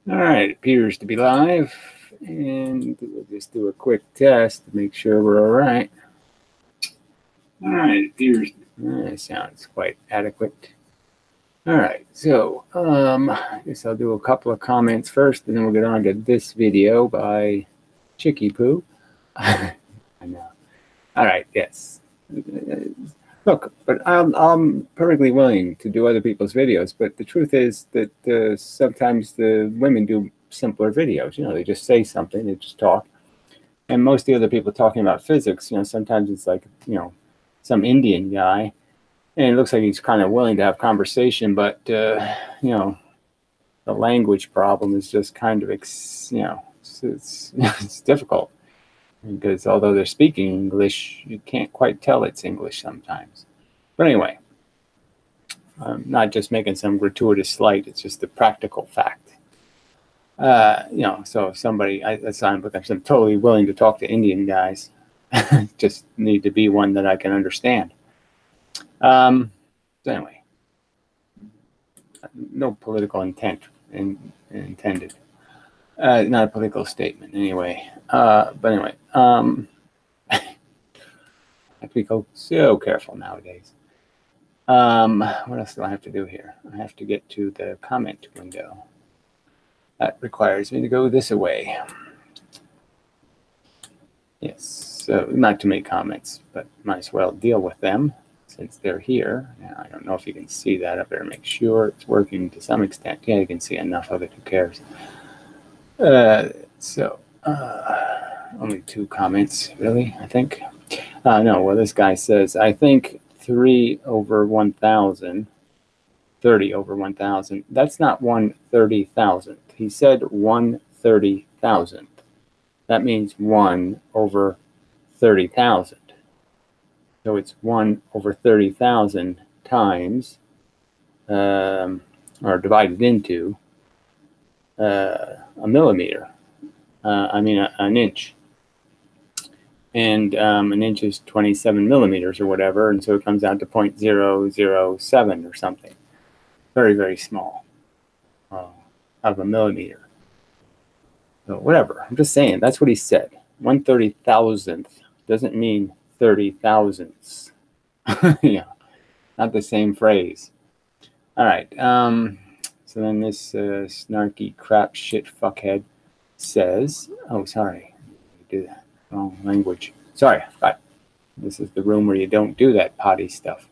All right, it appears to be live, and we'll just do a quick test to make sure we're all right. All right, it appears sounds quite adequate. All right, so I guess I'll do a couple of comments first, and then we'll get on to this video by Chicky Poo. I know. All right, yes. Look, but I'm perfectly willing to do other people's videos, but the truth is that sometimes the women do simpler videos. You know, they just say something, they just talk. And most of the other people talking about physics, you know, sometimes it's like, you know, some Indian guy, and it looks like he's kind of willing to have conversation, but, you know, the language problem is just kind of, you know, it's difficult. Because although they're speaking English, you can't quite tell it's English sometimes. But anyway, I'm not just making some gratuitous slight, it's just a practical fact. You know, so if somebody, I'm totally willing to talk to Indian guys, just need to be one that I can understand. So anyway, no political intent intended. Not a political statement anyway. But anyway, I have to be so careful nowadays. What else do I have to do here? I have to get to the comment window. That requires me to go this way. Yes, so not too many comments, but might as well deal with them since they're here. Now, I don't know if you can see that. I better make sure it's working to some extent. Yeah, you can see enough of it. Who cares? Only 2 comments, really, I think. No, well, this guy says, I think 3/1000, 30/1000. That's not 1/30,000. He said 1/30,000. That means 1/30,000. So it's 1/30,000 times, or divided into, a millimeter. An inch. And an inch is 27 millimeters or whatever, and so it comes out to 0.007 or something. Very, very small of a millimeter. So whatever, I'm just saying, that's what he said. 1/30,000th doesn't mean 30 thousandths. Yeah, not the same phrase. All right, so then this snarky crap shit fuckhead says, oh, sorry, do that. Wrong language. Sorry, but this is the room where you don't do that potty stuff.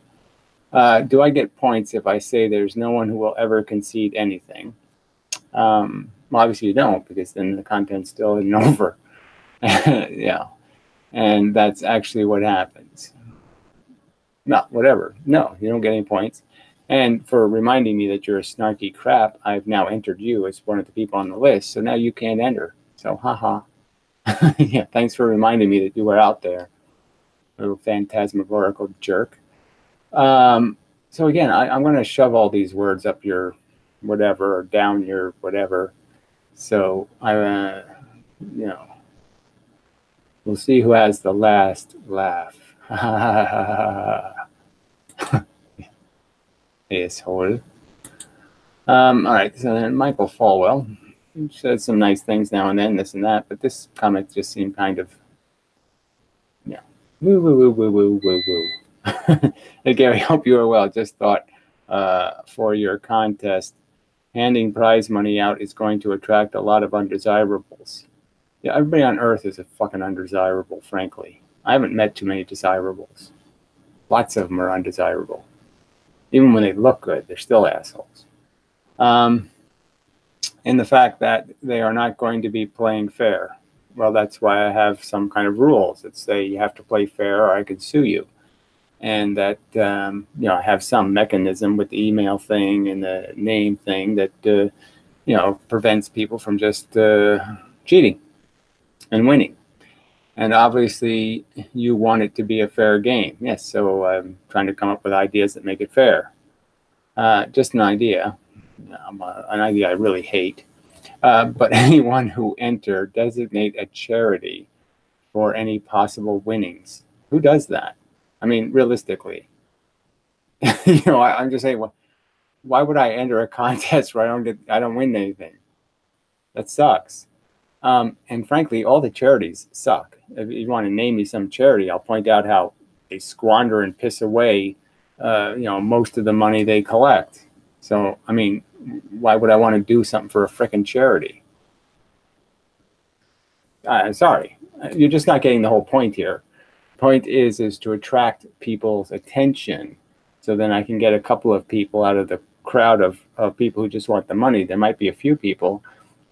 Do I get points if I say there's no one who will ever concede anything? Well, obviously you don't, because then the content still isn't over. Yeah, and that's actually what happens. No, whatever. No, you don't get any points. And for reminding me that you're a snarky crap, I've now entered you as one of the people on the list, so now you can't enter. So, haha. Yeah, thanks for reminding me that you were out there, little phantasmagorical jerk. So again, I'm going to shove all these words up your whatever or down your whatever. So you know, we'll see who has the last laugh. Asshole. All right, so then Michael Falwell said some nice things now and then, this and that, but this comment just seemed kind of, yeah, woo, woo, woo, woo, woo, woo, woo. Hey, Gary, hope you are well. Just thought for your contest, handing prize money out is going to attract a lot of undesirables. Yeah, everybody on Earth is a fucking undesirable, frankly. I haven't met too many desirables. Lots of them are undesirable. Even when they look good, they're still assholes. And the fact that they are not going to be playing fair. Well, that's why I have some kind of rules that say you have to play fair or I could sue you. And that, you know, I have some mechanism with the email thing and the name thing that, you know, prevents people from just cheating and winning. And obviously, you want it to be a fair game. Yes, so I'm trying to come up with ideas that make it fair. Just an idea. An idea I really hate. But anyone who enter, designate a charity for any possible winnings. Who does that? I mean, realistically. You know, I'm just saying, well, why would I enter a contest where I don't win anything? That sucks. And frankly, all the charities suck. If you want to name me some charity, I'll point out how they squander and piss away, most of the money they collect. So, I mean, why would I want to do something for a frickin' charity? Sorry, you're just not getting the whole point here. Point is to attract people's attention, so then I can get a couple of people out of the crowd of people who just want the money. There might be a few people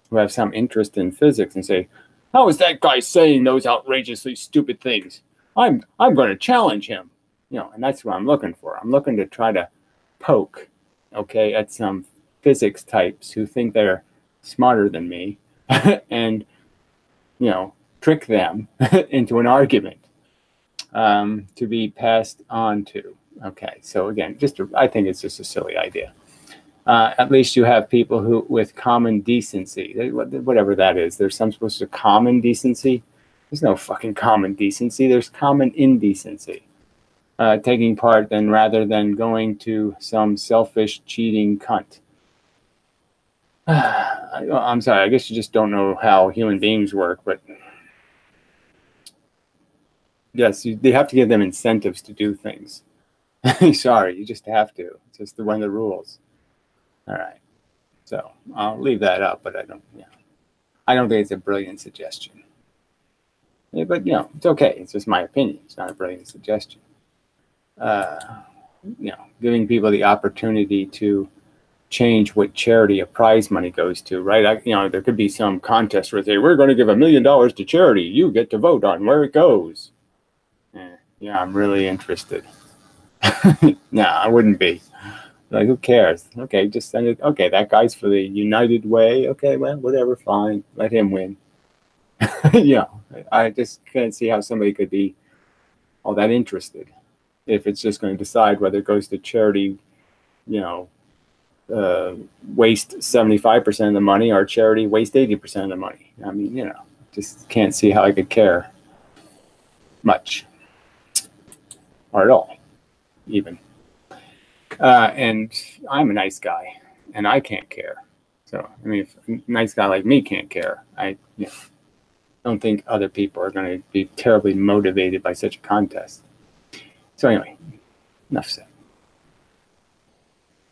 who have some interest in physics and say, how is that guy saying those outrageously stupid things? I'm going to challenge him. And that's what I'm looking for. I'm looking to try to poke, okay, at some physics types who think they're smarter than me and, trick them into an argument to be passed on to. Okay, so again, I think it's just a silly idea. At least you have people who, with common decency, whatever that is. There's some supposed to common decency. There's no fucking common decency. There's common indecency. Taking part then rather than going to some selfish, cheating cunt. I'm sorry, I guess you just don't know how human beings work, but yes, they have to give them incentives to do things. Sorry, you just have to. It's just one of the rules. All right, so I'll leave that up, but I don't think it's a brilliant suggestion. Yeah, but it's okay. It's just my opinion. It's not a brilliant suggestion. Giving people the opportunity to change what charity a prize money goes to, right? There could be some contest where they say, we're going to give $1 million to charity. You get to vote on where it goes. Yeah, I'm really interested. No, I wouldn't be. Like, who cares? Okay, just send it. Okay, that guy's for the United Way. Okay, well, whatever, fine. Let him win. I just can't see how somebody could be all that interested if it's just going to decide whether it goes to charity, waste 75% of the money or charity waste 80% of the money. I mean, just can't see how I could care much or at all, even. And I'm a nice guy, and I can't care. So, I mean, if a nice guy like me can't care, I don't think other people are going to be terribly motivated by such a contest. So anyway, enough said.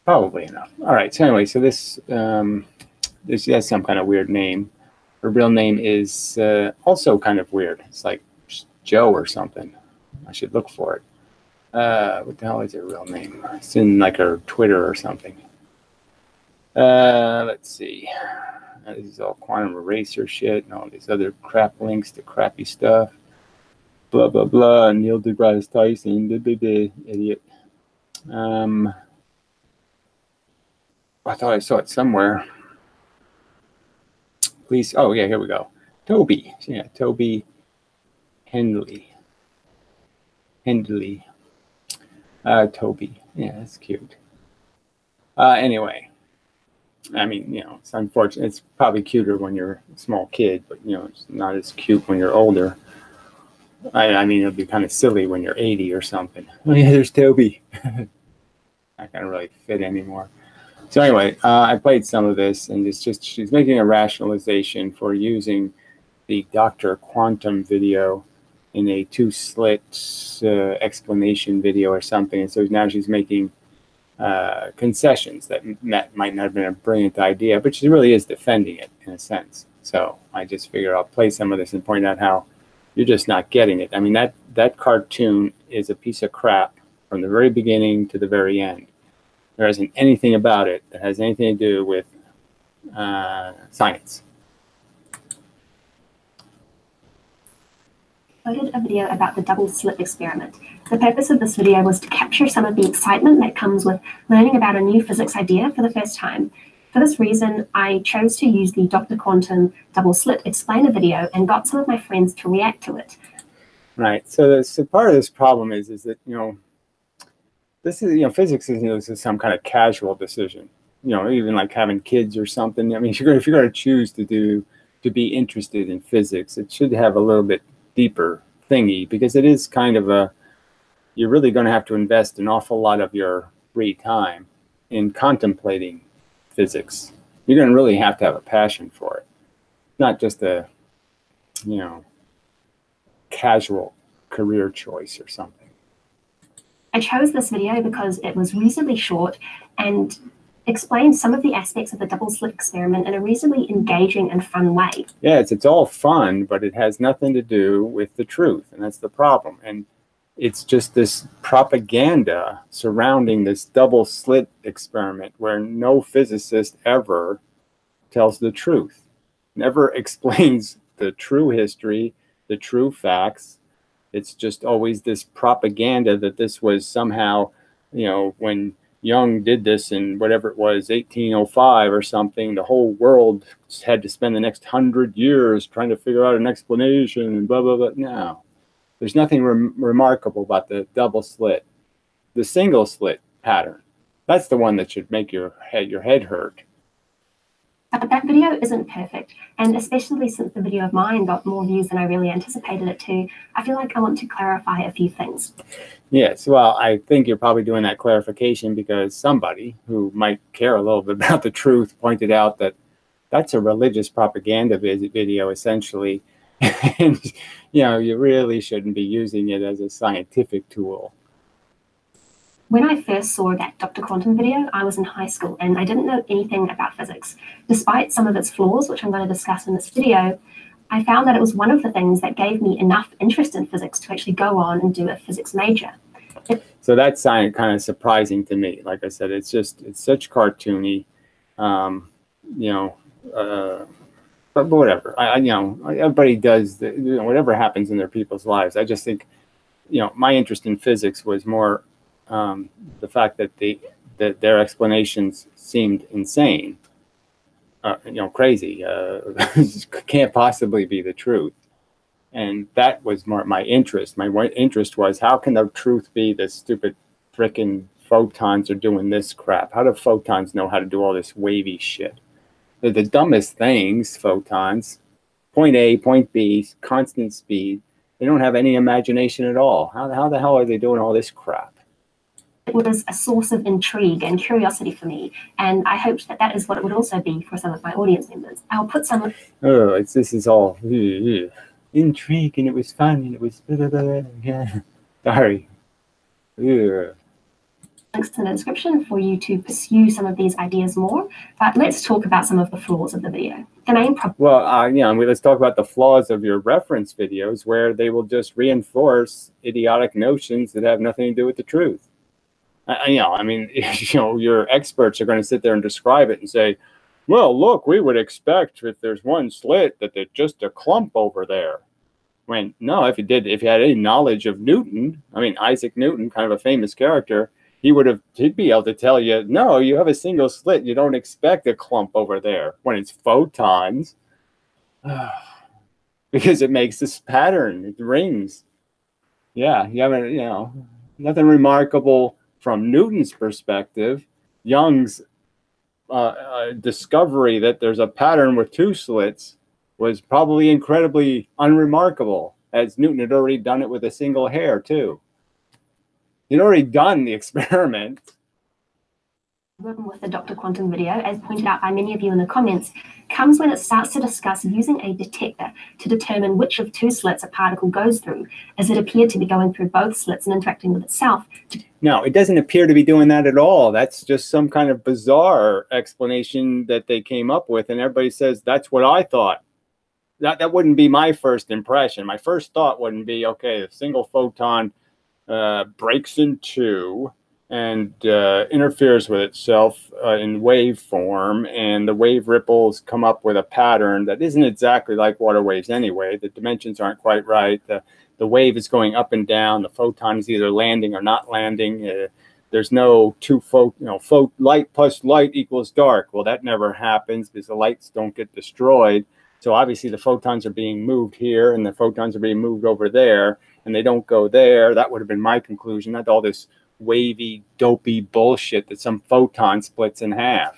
Probably enough. All right. So anyway, so this has some kind of weird name. Her real name is also kind of weird. It's like Joe or something. I should look for it. What the hell is her real name? It's in like her Twitter or something. Let's see. This is all quantum eraser shit and all these other crap links to crappy stuff. Blah, blah, blah. Neil deGrasse Tyson. Idiot. I thought I saw it somewhere. Please. Oh, yeah, here we go. Toby. Yeah, Toby Hendley. Toby. Yeah, that's cute. Anyway, I mean, it's unfortunate. It's probably cuter when you're a small kid, but, it's not as cute when you're older. I mean, it'll be kind of silly when you're 80 or something. Oh, yeah, there's Toby. Not going to really fit anymore. So anyway, I played some of this, and it's just, she's making a rationalization for using the Dr. Quantum video in a two-slit explanation video or something. And so now she's making concessions that might not have been a brilliant idea, but she really is defending it in a sense. So I just figure I'll play some of this and point out how you're just not getting it. I mean, that cartoon is a piece of crap from the very beginning to the very end. There isn't anything about it that has anything to do with science. Uploaded a video about the double slit experiment. The purpose of this video was to capture some of the excitement that comes with learning about a new physics idea for the first time. For this reason, I chose to use the Dr. Quantum double slit explainer video and got some of my friends to react to it. Right. So part of this problem is that, this is, physics is some kind of casual decision. Even like having kids or something. I mean, if you're going to choose to be interested in physics, it should have a little bit deeper thingy, because it is kind of you're really going to have to invest an awful lot of your free time in contemplating physics. You're going to really have to have a passion for it. not just a, you know, casual career choice or something. I chose this video because it was reasonably short and explained some of the aspects of the double slit experiment in a reasonably engaging and fun way. Yeah, it's all fun, but it has nothing to do with the truth, and that's the problem. And it's just this propaganda surrounding this double slit experiment where no physicist ever tells the truth, never explains the true history, the true facts. It's just always this propaganda that this was somehow, you know, when Young did this in whatever it was, 1805 or something, the whole world had to spend the next 100 years trying to figure out an explanation and blah, blah, blah. No, there's nothing remarkable about the double slit. The single slit pattern, that's the one that should make your head hurt. But that video isn't perfect, and especially since the video of mine got more views than I really anticipated it to, I feel like I want to clarify a few things. Yes, well, I think you're probably doing that clarification because somebody who might care a little bit about the truth pointed out that that's a religious propaganda video, essentially. And, you know, you really shouldn't be using it as a scientific tool. When I first saw that Dr. Quantum video, I was in high school and I didn't know anything about physics. Despite some of its flaws, which I'm going to discuss in this video, I found that it was one of the things that gave me enough interest in physics to actually go on and do a physics major. So that's kind of surprising to me. Like I said, it's such cartoony, you know, but whatever. you know, everybody does, you know, whatever happens in their people's lives. I just think, you know, my interest in physics was more the fact that their explanations seemed insane, you know, crazy, can't possibly be the truth. And that was more my interest. My interest was, how can the truth be that stupid frickin' photons are doing this crap? How do photons know how to do all this wavy shit? They're the dumbest things, photons. Point A, point B, constant speed. They don't have any imagination at all. How the hell are they doing all this crap? It was a source of intrigue and curiosity for me, and I hoped that that is what it would also be for some of my audience members. I'll put some... Oh, this is all intrigue, and it was fun, and it was blah, blah, blah. Yeah. Sorry. Ugh. Links in the description for you to pursue some of these ideas more, but let's talk about some of the flaws of the video. The main problem... Well, yeah, let's talk about the flaws of your reference videos, where they will just reinforce idiotic notions that have nothing to do with the truth. You know, I mean, you know, your experts are going to sit there and describe it and say, well, look, we would expect if there's one slit that there's just a clump over there. When, no, if you had any knowledge of Newton, I mean, Isaac Newton, kind of a famous character, he'd be able to tell you, no, you have a single slit. You don't expect a clump over there when it's photons. Because it makes this pattern, it rings. Yeah, you haven't, you know, nothing remarkable. From Newton's perspective, Young's discovery that there's a pattern with two slits was probably incredibly unremarkable, as Newton had already done it with a single hair too. He'd already done the experiment. With the Dr. Quantum video, as pointed out by many of you in the comments, comes when it starts to discuss using a detector to determine which of two slits a particle goes through, as it appeared to be going through both slits and interacting with itself. No, it doesn't appear to be doing that at all. That's just some kind of bizarre explanation that they came up with, and everybody says, that's what I thought. That wouldn't be my first impression. My first thought wouldn't be, okay, a single photon breaks in two, and interferes with itself in wave form, and the wave ripples come up with a pattern that isn't exactly like water waves anyway. The dimensions aren't quite right. The wave is going up and down. The photon is either landing or not landing. There's no light plus light equals dark. Well, that never happens because the lights don't get destroyed. So obviously the photons are being moved here, and the photons are being moved over there, and they don't go there. That would have been my conclusion. Not all this wavy, dopey bullshit that some photon splits in half.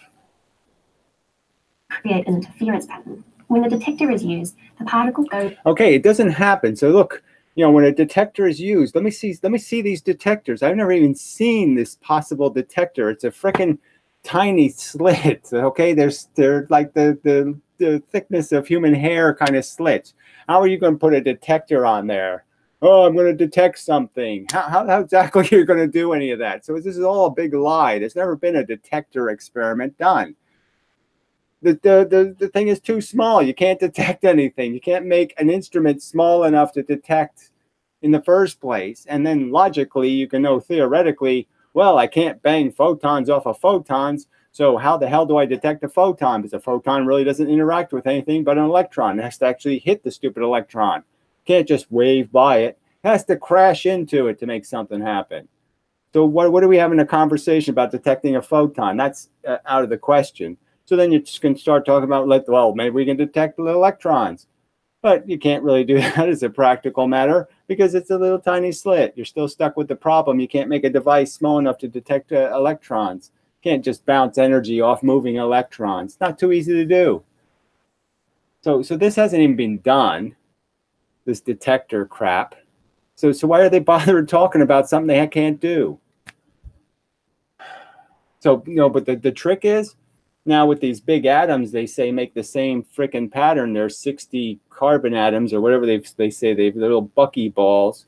Create an interference pattern. When the detector is used, the particle goes... Okay, it doesn't happen. So look, you know, when a detector is used, let me see these detectors. I've never even seen this possible detector. It's a freaking tiny slit. Okay, they're like the the thickness of human hair kind of slits. How are you going to put a detector on there? Oh, I'm going to detect something. How exactly are you going to do any of that? So this is all a big lie. There's never been a detector experiment done. The thing is too small. You can't detect anything. You can't make an instrument small enough to detect in the first place. And then logically, you can know theoretically, well, I can't bang photons off of photons. So how the hell do I detect a photon? Because a photon really doesn't interact with anything but an electron. It has to actually hit the stupid electron. Can't just wave by it. It has to crash into it to make something happen. So what are we having a conversation about detecting a photon? That's out of the question. So then you just can start talking about, like, well, maybe we can detect the electrons. But you can't really do that as a practical matter because it's a little tiny slit. You're still stuck with the problem. You can't make a device small enough to detect electrons. You can't just bounce energy off moving electrons. It's not too easy to do. So this hasn't even been done, this detector crap. So why are they bothered talking about something they can't do? So, but the trick is, now with these big atoms, they say make the same frickin' pattern. There's 60 carbon atoms or whatever they say, they're little buckyballs.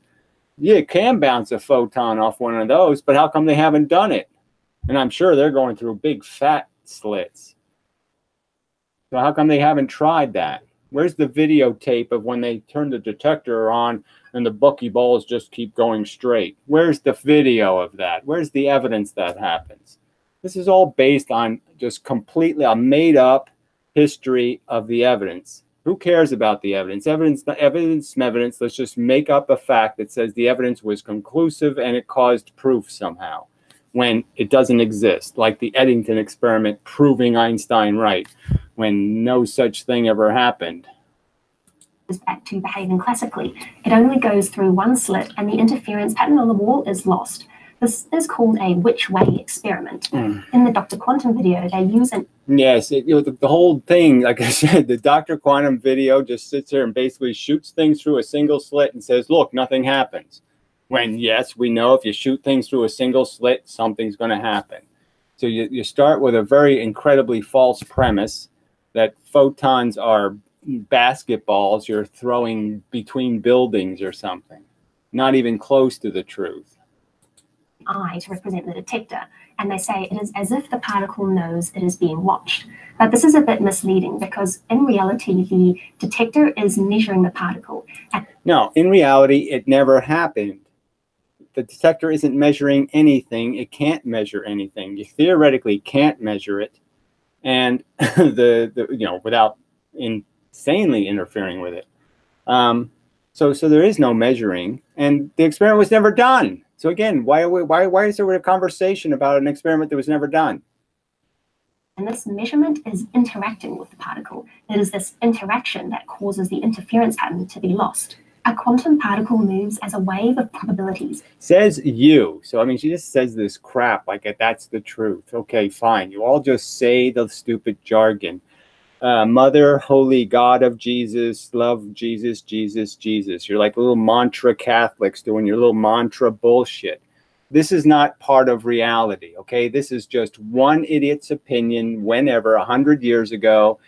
Yeah, it can bounce a photon off one of those, but how come they haven't done it? And I'm sure they're going through big fat slits. So how come they haven't tried that? Where's the videotape of when they turn the detector on and the buckyballs just keep going straight? Where's the video of that? Where's the evidence that happens? This is all based on just completely a made-up history of the evidence. Who cares about the evidence? Evidence. Let's just make up a fact that says the evidence was conclusive and it caused proof somehow, when it doesn't exist, like the Eddington experiment proving Einstein right, when no such thing ever happened. Back to behaving classically. It only goes through one slit and the interference pattern on the wall is lost. This is called a which way experiment. In the Dr. Quantum video, they use an... Yes, the whole thing, like I said, the Dr. Quantum video just sits there and basically shoots things through a single slit and says, look, nothing happens. When, yes, we know if you shoot things through a single slit, something's going to happen. So you start with a very incredibly false premise that photons are basketballs you're throwing between buildings or something. Not even close to the truth. Eye to represent the detector, and they say it is as if the particle knows it is being watched. But this is a bit misleading because in reality, the detector is measuring the particle. No, in reality, it never happened. The detector isn't measuring anything. It can't measure anything. You theoretically can't measure it, and without insanely interfering with it. So there is no measuring, and the experiment was never done. So again, why is there a conversation about an experiment that was never done? And this measurement is interacting with the particle. It is this interaction that causes the interference pattern to be lost. A quantum particle moves as a wave of probabilities. Says you. So, I mean, she just says this crap like that's the truth. Okay, fine. You all just say the stupid jargon. Mother, holy God of Jesus, love Jesus, Jesus, Jesus. You're like little mantra Catholics doing your little mantra bullshit. This is not part of reality, okay? This is just one idiot's opinion whenever, 100 years ago,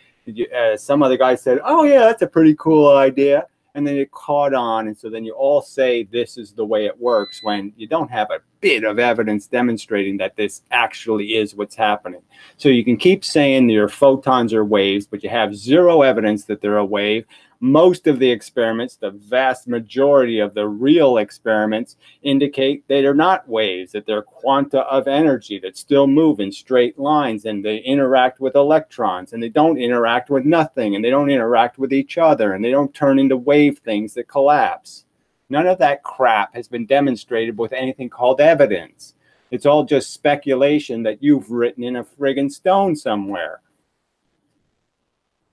some other guy said, oh yeah, that's a pretty cool idea. And then it caught on, and so then you all say this is the way it works when you don't have a bit of evidence demonstrating that this actually is what's happening. So you can keep saying your photons are waves, but you have zero evidence that they're a wave. Most of the experiments, the vast majority of the real experiments, indicate they are not waves, that they're quanta of energy that still move in straight lines, and they interact with electrons, and they don't interact with nothing, and they don't interact with each other, and they don't turn into wave things that collapse. None of that crap has been demonstrated with anything called evidence. It's all just speculation that you've written in a friggin' stone somewhere.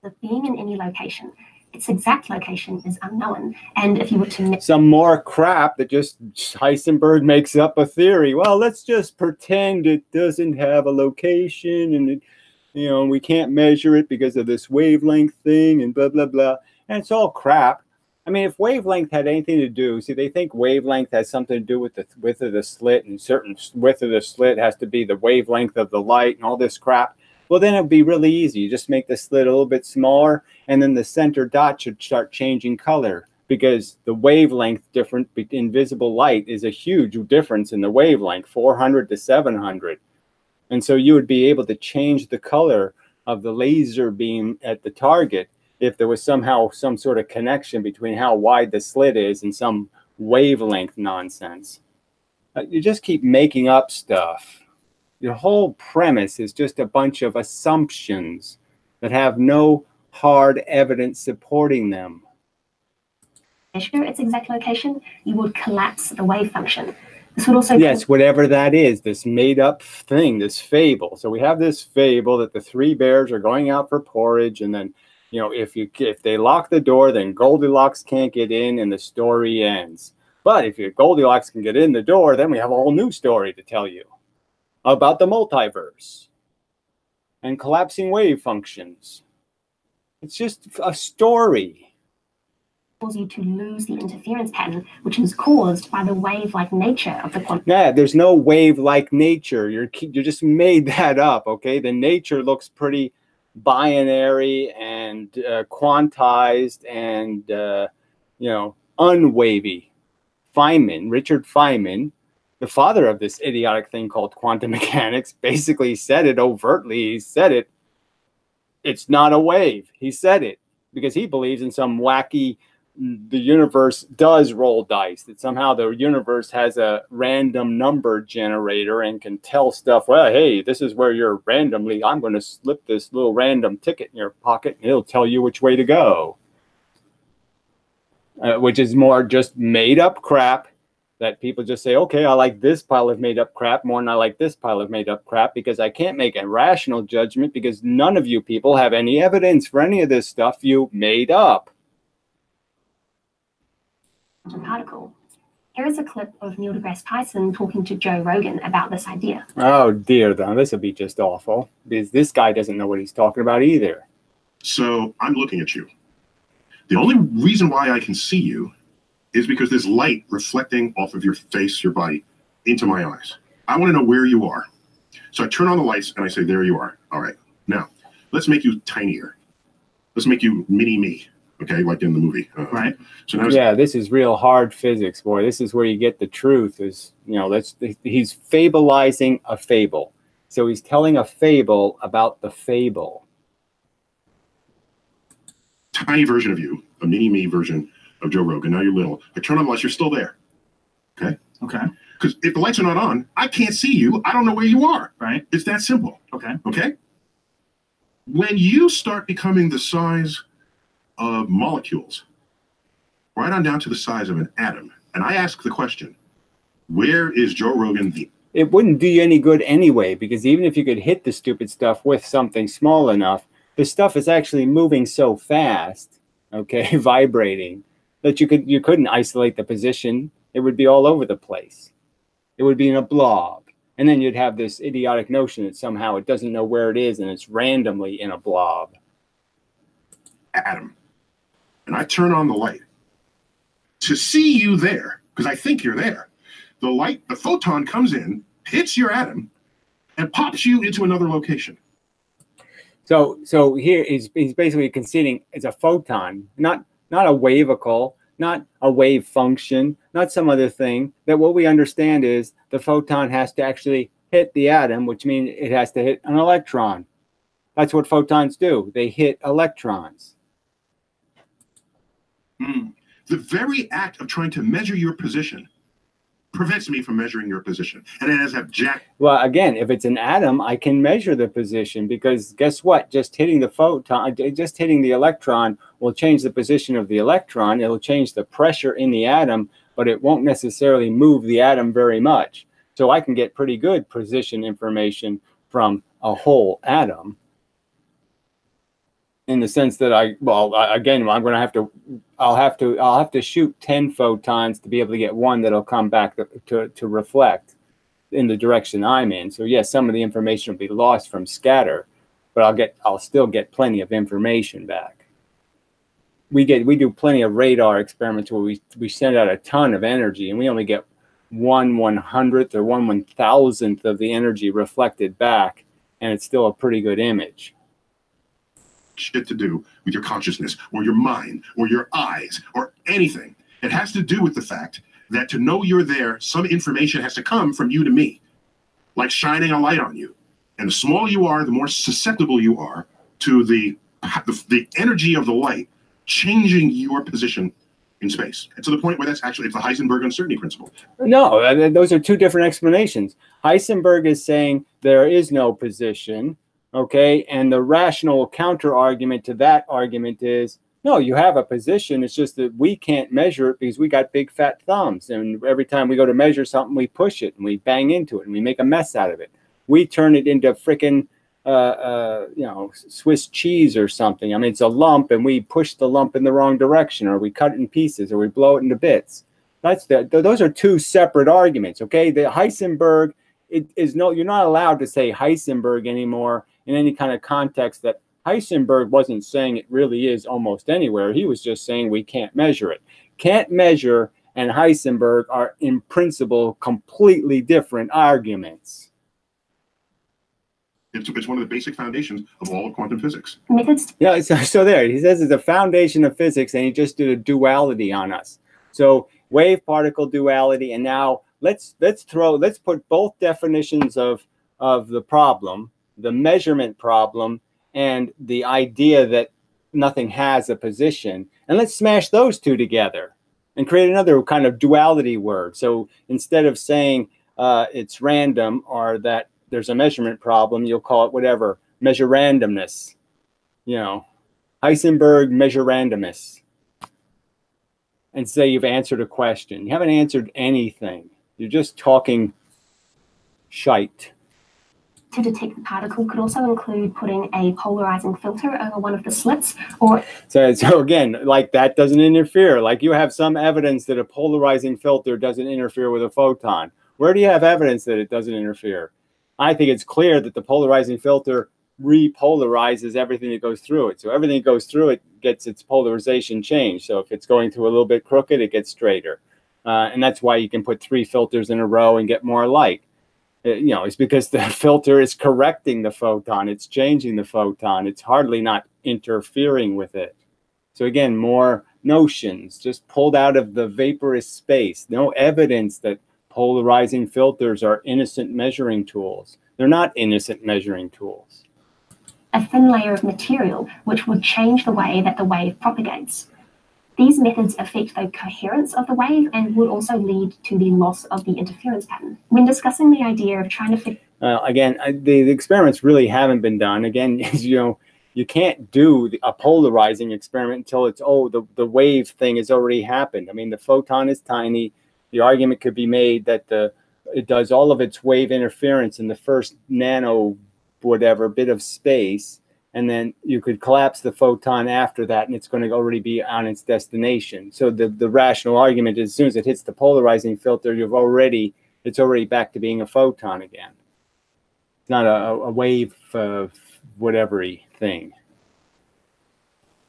Of being in any location. Its exact location is unknown. And if you were to... Some more crap that just Heisenberg makes up a theory. Well, let's just pretend it doesn't have a location and it, we can't measure it because of this wavelength thing and blah, blah, blah. And it's all crap. I mean, if wavelength had anything to do, see, they think wavelength has something to do with the width of the slit, and certain width of the slit has to be the wavelength of the light and all this crap. Well, then it'd be really easy. You just make the slit a little bit smaller, and then the center dot should start changing color, because the wavelength difference in visible light is a huge difference in the wavelength, 400 to 700. And so you would be able to change the color of the laser beam at the target if there was somehow some sort of connection between how wide the slit is and some wavelength nonsense. You just keep making up stuff. Your whole premise is just a bunch of assumptions that have no hard evidence supporting them. Measure its exact location, you would collapse the wave function. This would also... Yes, whatever that is, this made-up thing, this fable. So we have this fable that the three bears are going out for porridge, and then, you know, if they lock the door, then Goldilocks can't get in, and the story ends. But if Goldilocks can get in the door, then we have a whole new story to tell you about the multiverse and collapsing wave functions. It's just a story. Cause you to lose the interference pattern, which is caused by the wave-like nature of the quantum. Yeah, there's no wave-like nature. You just made that up, okay? The nature looks pretty binary and quantized and you know, unwavy. Feynman, Richard Feynman, the father of this idiotic thing called quantum mechanics, basically said it overtly. He said it. It's not a wave. He said it because he believes in some wacky, the universe does roll dice, that somehow the universe has a random number generator and can tell stuff. Well, hey, this is where you're randomly, I'm going to slip this little random ticket in your pocket and it'll tell you which way to go. Which is more just made up crap that people just say, okay, I like this pile of made up crap more than I like this pile of made up crap, because I can't make a rational judgment because none of you people have any evidence for any of this stuff you made up. Particle. Here is a clip of Neil deGrasse Tyson talking to Joe Rogan about this idea. Oh dear, though, this would be just awful, because this guy doesn't know what he's talking about either. So I'm looking at you. The only reason why I can see you is because there's light reflecting off of your face, your body, into my eyes. I want to know where you are. So I turn on the lights and I say, there you are. All right. Now, let's make you tinier. Let's make you mini-me. Okay, like in the movie, right? So now, yeah, this is real hard physics, boy. This is where you get the truth. Is, you know, he's fableizing a fable. So he's telling a fable about the fable. Tiny version of you, a mini-me version of Joe Rogan. Now you're little. I turn on the lights. You're still there. Okay. Okay. Because if the lights are not on, I can't see you. I don't know where you are. Right. It's that simple. Okay. Okay. When you start becoming the size of molecules, right on down to the size of an atom, and I ask the question, where is Joe Rogan? It wouldn't do you any good anyway, because even if you could hit the stupid stuff with something small enough, the stuff is actually moving so fast, okay, vibrating, that you couldn't isolate the position. It would be all over the place. It would be in a blob, and then you'd have this idiotic notion that somehow it doesn't know where it is and it's randomly in a blob. Atom. And I turn on the light to see you there, because I think you're there. The light, the photon comes in, hits your atom, and pops you into another location. So here he's basically conceding it's a photon, not a wavicle, not a wave function, not some other thing. That what we understand is the photon has to actually hit the atom, which means it has to hit an electron. That's what photons do. They hit electrons. The very act of trying to measure your position prevents me from measuring your position. And it has Well, again, if it's an atom, I can measure the position, because guess what? Just hitting the photon, just hitting the electron will change the position of the electron. It'll change the pressure in the atom, but it won't necessarily move the atom very much. So I can get pretty good position information from a whole atom. In the sense that again, I'm going to have to, I'll have to shoot 10 photons to be able to get one that'll come back to reflect in the direction I'm in. So yes, some of the information will be lost from scatter, but I'll still get plenty of information back. We do plenty of radar experiments where we send out a ton of energy and we only get 1/100th or 1/1000th of the energy reflected back. and it's still a pretty good image. Shit to do with your consciousness or your mind or your eyes or anything. It has to do with the fact that to know you're there, some information has to come from you to me, like shining a light on you. And the smaller you are, the more susceptible you are to the energy of the light changing your position in space. And to the point where that's actually, it's the Heisenberg uncertainty principle. No, those are two different explanations. Heisenberg is saying there is no position, okay? And the rational counter argument to that argument is, no, you have a position. It's just that we can't measure it because we got big fat thumbs. And every time we go to measure something, we push it and we bang into it and we make a mess out of it. We turn it into frickin' you know, Swiss cheese or something. I mean, it's a lump and we push the lump in the wrong direction, or we cut it in pieces, or we blow it into bits. Those are two separate arguments, okay? The Heisenberg, you're not allowed to say Heisenberg anymore in any kind of context. That Heisenberg wasn't saying it really is almost anywhere. He was just saying we can't measure it. Can't measure and Heisenberg are in principle completely different arguments. It's one of the basic foundations of all of quantum physics. Yeah, so there, he says it's a foundation of physics, and he just did a duality on us. So wave-particle duality, and now let's put both definitions of the problem, the measurement problem, and the idea that nothing has a position, and let's smash those two together and create another kind of duality word. So instead of saying it's random or that there's a measurement problem, you'll call it whatever, measure randomness, you know, Heisenberg measure randomness, and say you've answered a question. You haven't answered anything. You're just talking shite. To detect the particle could also include putting a polarizing filter over one of the slits, or so again, like that doesn't interfere. Like you have some evidence that a polarizing filter doesn't interfere with a photon. Where do you have evidence that it doesn't interfere? I think it's clear that the polarizing filter repolarizes everything that goes through it. So everything that goes through it gets its polarization changed. So if it's going through a little bit crooked, it gets straighter. And that's why you can put 3 filters in a row and get more light. You know, it's because the filter is correcting the photon. It's changing the photon. It's hardly not interfering with it. So again, more notions just pulled out of the vaporous space. No evidence that polarizing filters are innocent measuring tools. They're not innocent measuring tools. A thin layer of material which would change the way that the wave propagates. These methods affect the coherence of the wave and would also lead to the loss of the interference pattern. When discussing the idea of trying to fit... Again, the experiments really haven't been done. Again, you know, you can't do a polarizing experiment until it's, oh, the wave thing has already happened. I mean, the photon is tiny. The argument could be made that it does all of its wave interference in the first nano whatever bit of space, and then you could collapse the photon after that, and it's going to already be on its destination. So the rational argument is, as soon as it hits the polarizing filter, it's already back to being a photon again. It's not a wave whatever-y thing.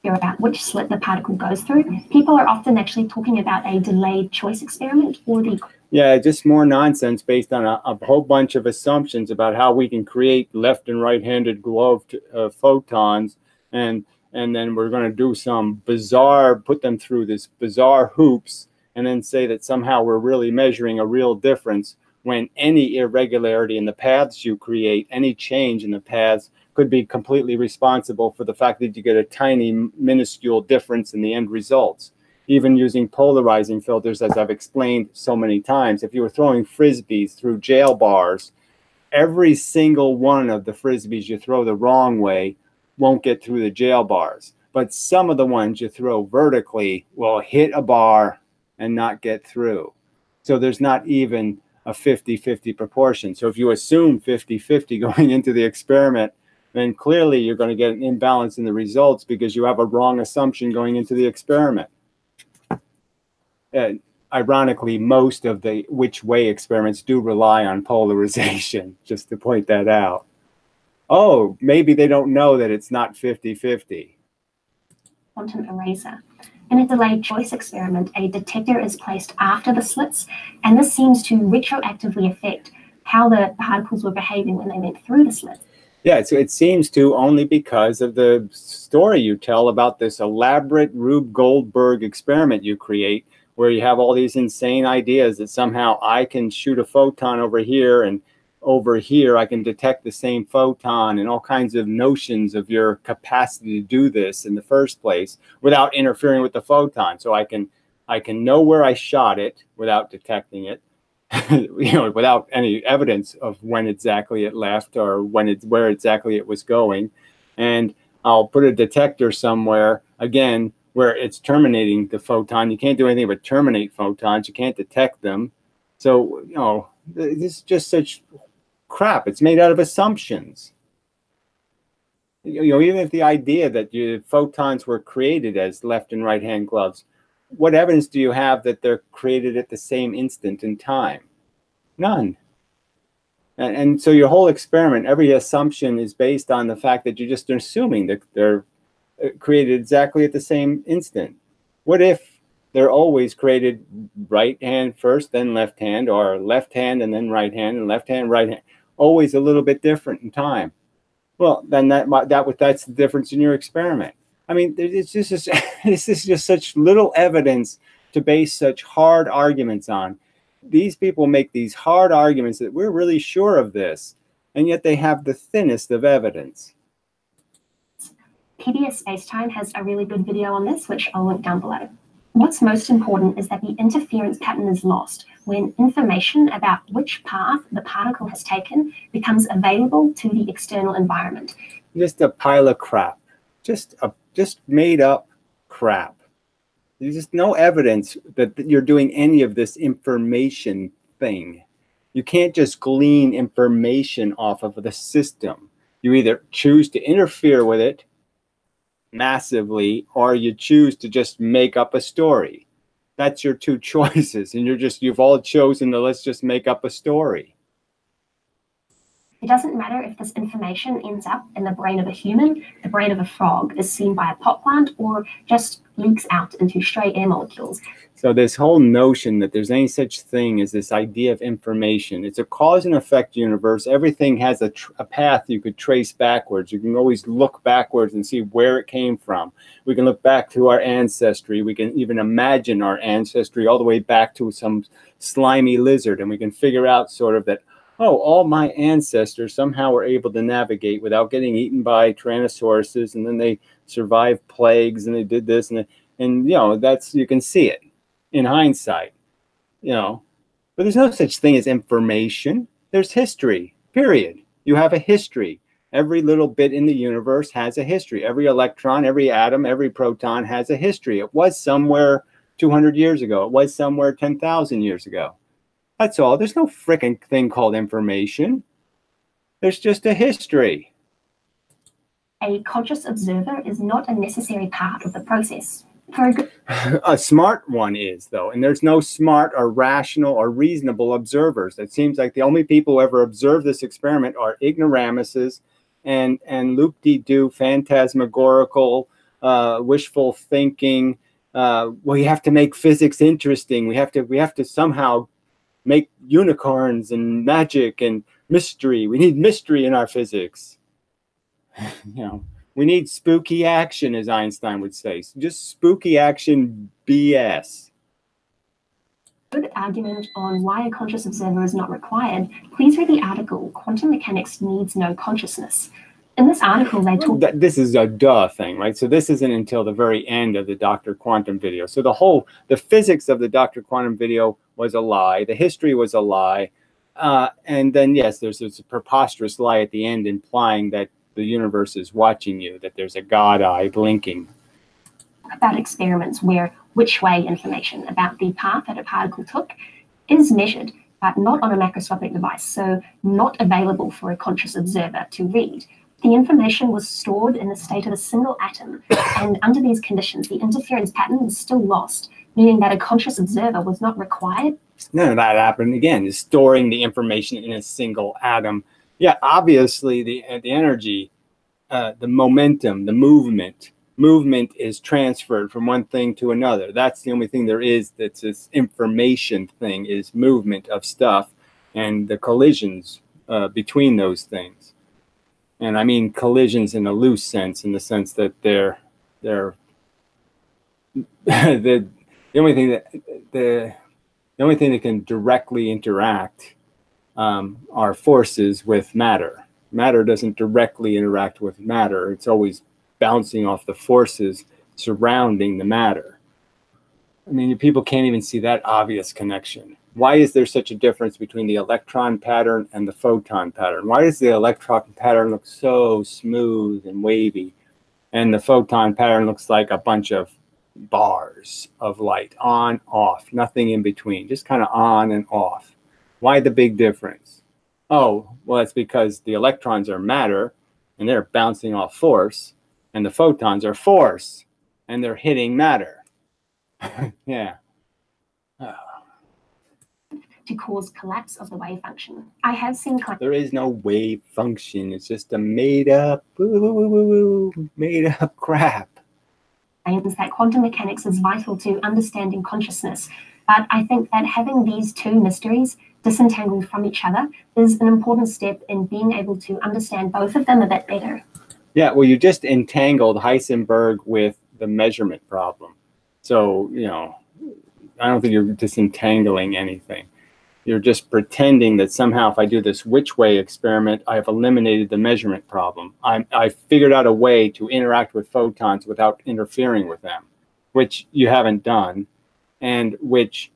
About which slit the particle goes through, people are often actually talking about a delayed choice experiment, or the... Yeah, just more nonsense based on a whole bunch of assumptions about how we can create left and right-handed gloved photons, and then we're going to do some bizarre, put them through this bizarre hoops, and then say that somehow we're really measuring a real difference, when any irregularity in the paths you create, any change in the paths, could be completely responsible for the fact that you get a tiny, minuscule difference in the end results. Even using polarizing filters, as I've explained so many times, if you were throwing frisbees through jail bars, every single one of the frisbees you throw the wrong way won't get through the jail bars. But some of the ones you throw vertically will hit a bar and not get through. So there's not even a 50-50 proportion. So if you assume 50-50 going into the experiment, then clearly you're going to get an imbalance in the results because you have a wrong assumption going into the experiment. Ironically, most of the which way experiments do rely on polarization, just to point that out. Oh, maybe they don't know that it's not 50-50. Quantum eraser. In a delayed choice experiment, a detector is placed after the slits, and this seems to retroactively affect how the particles were behaving when they went through the slit. Yeah, it seems to only because of the story you tell about this elaborate Rube Goldberg experiment you create, where you have all these insane ideas that somehow I can shoot a photon over here, and over here I can detect the same photon, and all kinds of notions of your capacity to do this in the first place without interfering with the photon. So I can know where I shot it without detecting it. Without any evidence of when exactly it left or where exactly it was going. And I'll put a detector somewhere, again, where it's terminating the photon. You can't do anything but terminate photons. You can't detect them. So, this is just such crap. It's made out of assumptions. Even if the idea that photons were created as left and right hand gloves, what evidence do you have that they're created at the same instant in time? None. And so your whole experiment, every assumption is based on the fact that you're just assuming that they're created exactly at the same instant. What if they're always created right hand first, then left hand, or left hand and then right hand, and left hand, right hand, always a little bit different in time? Well, then that's the difference in your experiment. I mean, it's just this is just such little evidence to base such hard arguments on. These people make these hard arguments that we're really sure of this, and yet they have the thinnest of evidence. PBS Spacetime has a really good video on this, which I'll link down below. What's most important is that the interference pattern is lost when information about which path the particle has taken becomes available to the external environment. Just a pile of crap. Just made up crap. There's just no evidence that you're doing any of this information thing. You can't just glean information off of the system. You either choose to interfere with it massively, or you choose to just make up a story. That's your two choices, and you've all chosen to let's just make up a story. It doesn't matter if this information ends up in the brain of a human, the brain of a frog, is seen by a pot plant, or just leaks out into stray air molecules. So this whole notion that there's any such thing as this idea of information, it's a cause and effect universe. Everything has a path you could trace backwards. You can always look backwards and see where it came from. We can look back to our ancestry. We can even imagine our ancestry all the way back to some slimy lizard, and we can figure out sort of that, oh, all my ancestors somehow were able to navigate without getting eaten by tyrannosauruses, and then they survived plagues, and they did this, and that's, you can see it in hindsight, but there's no such thing as information. There's history, period. You have a history. Every little bit in the universe has a history. Every electron, every atom, every proton has a history. It was somewhere 200 years ago. It was somewhere 10,000 years ago. That's all. There's no frickin' thing called information. There's just a history. A conscious observer is not a necessary part of the process. A smart one is, though, and there's no smart or rational or reasonable observers. It seems like the only people who ever observe this experiment are ignoramuses and loop-de-doo, phantasmagorical, wishful thinking. We have to make physics interesting. We have to somehow make unicorns and magic and mystery. We need mystery in our physics. We need spooky action, as Einstein would say. Just spooky action BS. Good argument on why a conscious observer is not required. Please read the article, Quantum Mechanics Needs No Consciousness. In this article, they talk... This is a duh thing, right? So this isn't until the very end of the Dr. Quantum video. So the physics of the Dr. Quantum video was a lie. The history was a lie. And then, yes, there's a preposterous lie at the end implying that the universe is watching you, that there's a God eye blinking. About experiments where which way information about the path that a particle took is measured, but not on a macroscopic device, so not available for a conscious observer to read. The information was stored in the state of a single atom, and under these conditions, the interference pattern was still lost, meaning that a conscious observer was not required. None of that happened. Again, is storing the information in a single atom. Yeah, obviously the energy, the momentum, the movement is transferred from one thing to another. That's the only thing there is that's this information thing, is movement of stuff and the collisions between those things. And I mean collisions in a loose sense, in the sense that they're the only thing that can directly interact are forces with matter. Matter doesn't directly interact with matter. It's always bouncing off the forces surrounding the matter. I mean, people can't even see that obvious connection. Why is there such a difference between the electron pattern and the photon pattern? Why does the electron pattern look so smooth and wavy, and the photon pattern looks like a bunch of bars of light, on, off, nothing in between, just kind of on and off? Why the big difference? Oh, well, that's because the electrons are matter, and they're bouncing off force, and the photons are force, and they're hitting matter. Yeah. To cause collapse of the wave function. I have seen there is no wave function. It's just a made up crap. claims that quantum mechanics is vital to understanding consciousness, but I think that having these two mysteries disentangled from each other is an important step in being able to understand both of them a bit better. Yeah, well, you just entangled Heisenberg with the measurement problem. So, you know, I don't think you're disentangling anything. You're just pretending that somehow if I do this which way experiment, I've eliminated the measurement problem. I figured out a way to interact with photons without interfering with them, which you haven't done, and which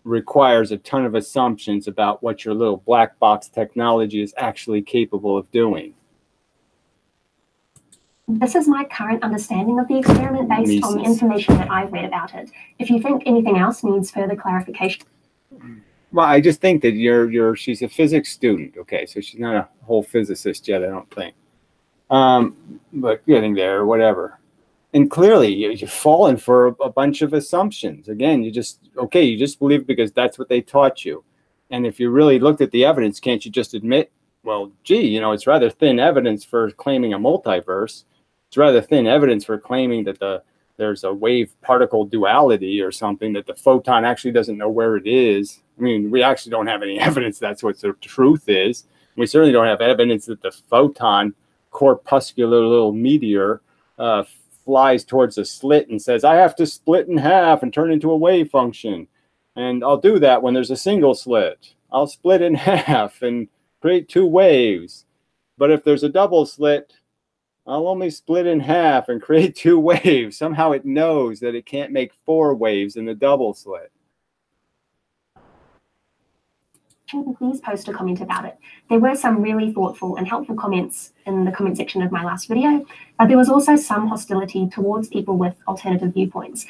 requires a ton of assumptions about what your little black box technology is actually capable of doing. This is my current understanding of the experiment based on the information that I've read about it. If you think anything else needs further clarification. Well, I just think that she's a physics student. Okay, so she's not a whole physicist yet, I don't think. But getting there, or whatever. And clearly, you've fallen for a bunch of assumptions. Again, you just believe because that's what they taught you. And if you really looked at the evidence, can't you just admit, well, gee, you know, it's rather thin evidence for claiming a multiverse. It's rather thin evidence for claiming that there's a wave-particle duality or something, that the photon actually doesn't know where it is. I mean, we actually don't have any evidence that's what the truth is. We certainly don't have evidence that the photon, corpuscular little meteor, flies towards a slit and says, I have to split in half and turn into a wave function. And I'll do that when there's a single slit. I'll split in half and create two waves. But if there's a double slit, I'll only split in half and create two waves. Somehow it knows that it can't make four waves in the double slit. Please post a comment about it. There were some really thoughtful and helpful comments in the comment section of my last video, but there was also some hostility towards people with alternative viewpoints.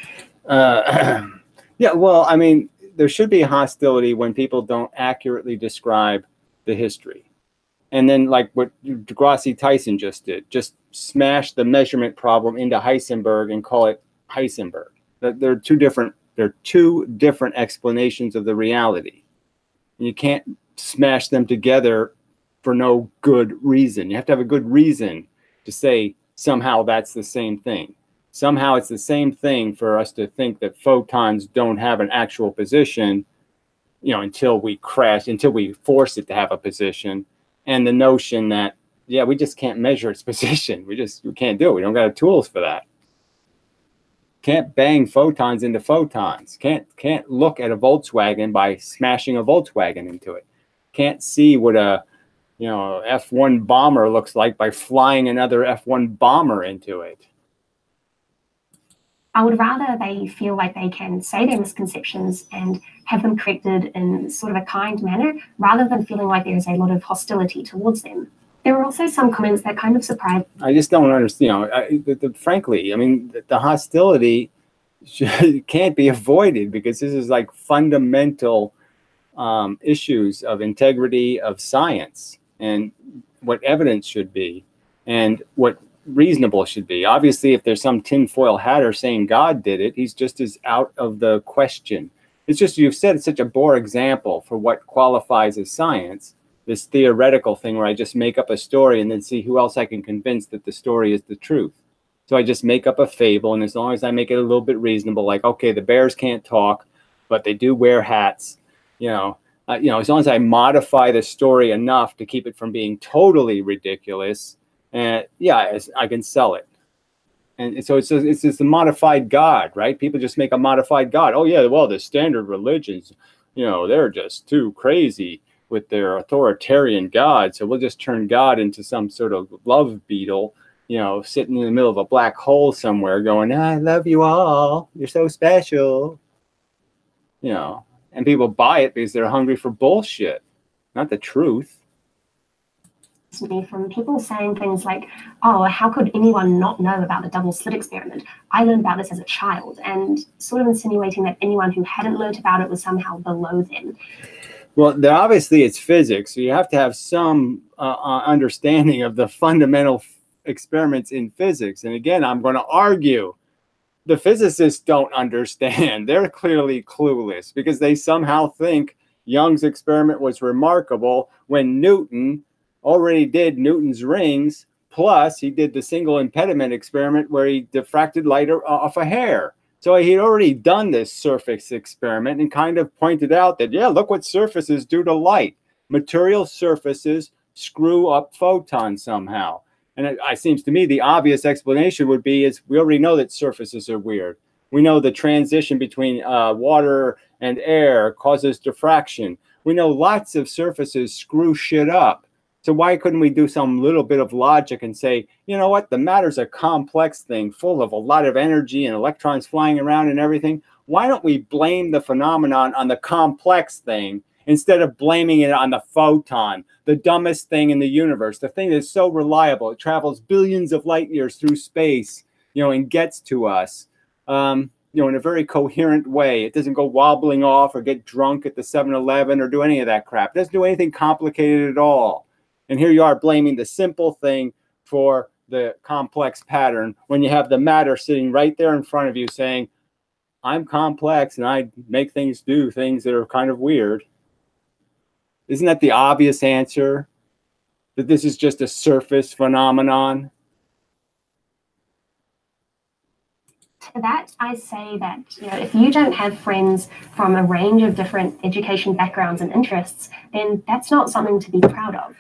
Yeah, well, I mean, there should be hostility when people don't accurately describe the history. And then, like what Degrassi Tyson just did, just smash the measurement problem into Heisenberg and call it Heisenberg. There are two different explanations of the reality. And you can't smash them together for no good reason. You have to have a good reason to say somehow that's the same thing. Somehow it's the same thing for us to think that photons don't have an actual position, you know, until we crash, until we force it to have a position. And the notion that, yeah, we just can't measure its position. We can't do it. We don't got the tools for that. Can't bang photons into photons. Can't look at a Volkswagen by smashing a Volkswagen into it. Can't see what a, you know, F-1 bomber looks like by flying another F-1 bomber into it. I would rather they feel like they can say their misconceptions and have them corrected in sort of a kind manner, rather than feeling like there is a lot of hostility towards them. There were also some comments that kind of surprised. I just don't understand. You know, frankly, I mean, the hostility can't be avoided, because this is like fundamental issues of integrity of science and what evidence should be and what reasonable should be. Obviously, if there's some tinfoil hatter saying God did it, he's just as out of the question. It's just, you've said it's such a poor example for what qualifies as science, this theoretical thing where I just make up a story and then see who else I can convince that the story is the truth. So I just make up a fable, and as long as I make it a little bit reasonable, like, okay, the bears can't talk, but they do wear hats, you know, as long as I modify the story enough to keep it from being totally ridiculous, And yeah, I can sell it. And so it's just a modified God, right? People just make a modified God. Oh yeah, well, the standard religions, you know, they're just too crazy with their authoritarian God. So we'll just turn God into some sort of love beetle, you know, sitting in the middle of a black hole somewhere going, I love you all. You're so special. You know, and people buy it because they're hungry for bullshit, not the truth. Me from people saying things like, oh, how could anyone not know about the double slit experiment? I learned about this as a child, and sort of insinuating that anyone who hadn't learned about it was somehow below them. Well, obviously it's physics, so you have to have some understanding of the fundamental experiments in physics. And again, I'm going to argue the physicists don't understand. They're clearly clueless because they somehow think Young's experiment was remarkable when Newton already did Newton's rings, plus he did the single impediment experiment where he diffracted light off a hair. So he'd already done this surface experiment and kind of pointed out that, yeah, look what surfaces do to light. Material surfaces screw up photons somehow. And it seems to me the obvious explanation would be is we already know that surfaces are weird. We know the transition between water and air causes diffraction. We know lots of surfaces screw shit up. So why couldn't we do some little bit of logic and say, you know what, the matter's a complex thing full of a lot of energy and electrons flying around and everything. Why don't we blame the phenomenon on the complex thing instead of blaming it on the photon, the dumbest thing in the universe, the thing that's so reliable. It travels billions of light years through space, you know, and gets to us, you know, in a very coherent way. It doesn't go wobbling off or get drunk at the 7-Eleven or do any of that crap. It doesn't do anything complicated at all. And here you are blaming the simple thing for the complex pattern when you have the matter sitting right there in front of you saying, I'm complex and I make things do things that are kind of weird. Isn't that the obvious answer? That this is just a surface phenomenon? To that, I say that, you know, if you don't have friends from a range of different education backgrounds and interests, then that's not something to be proud of.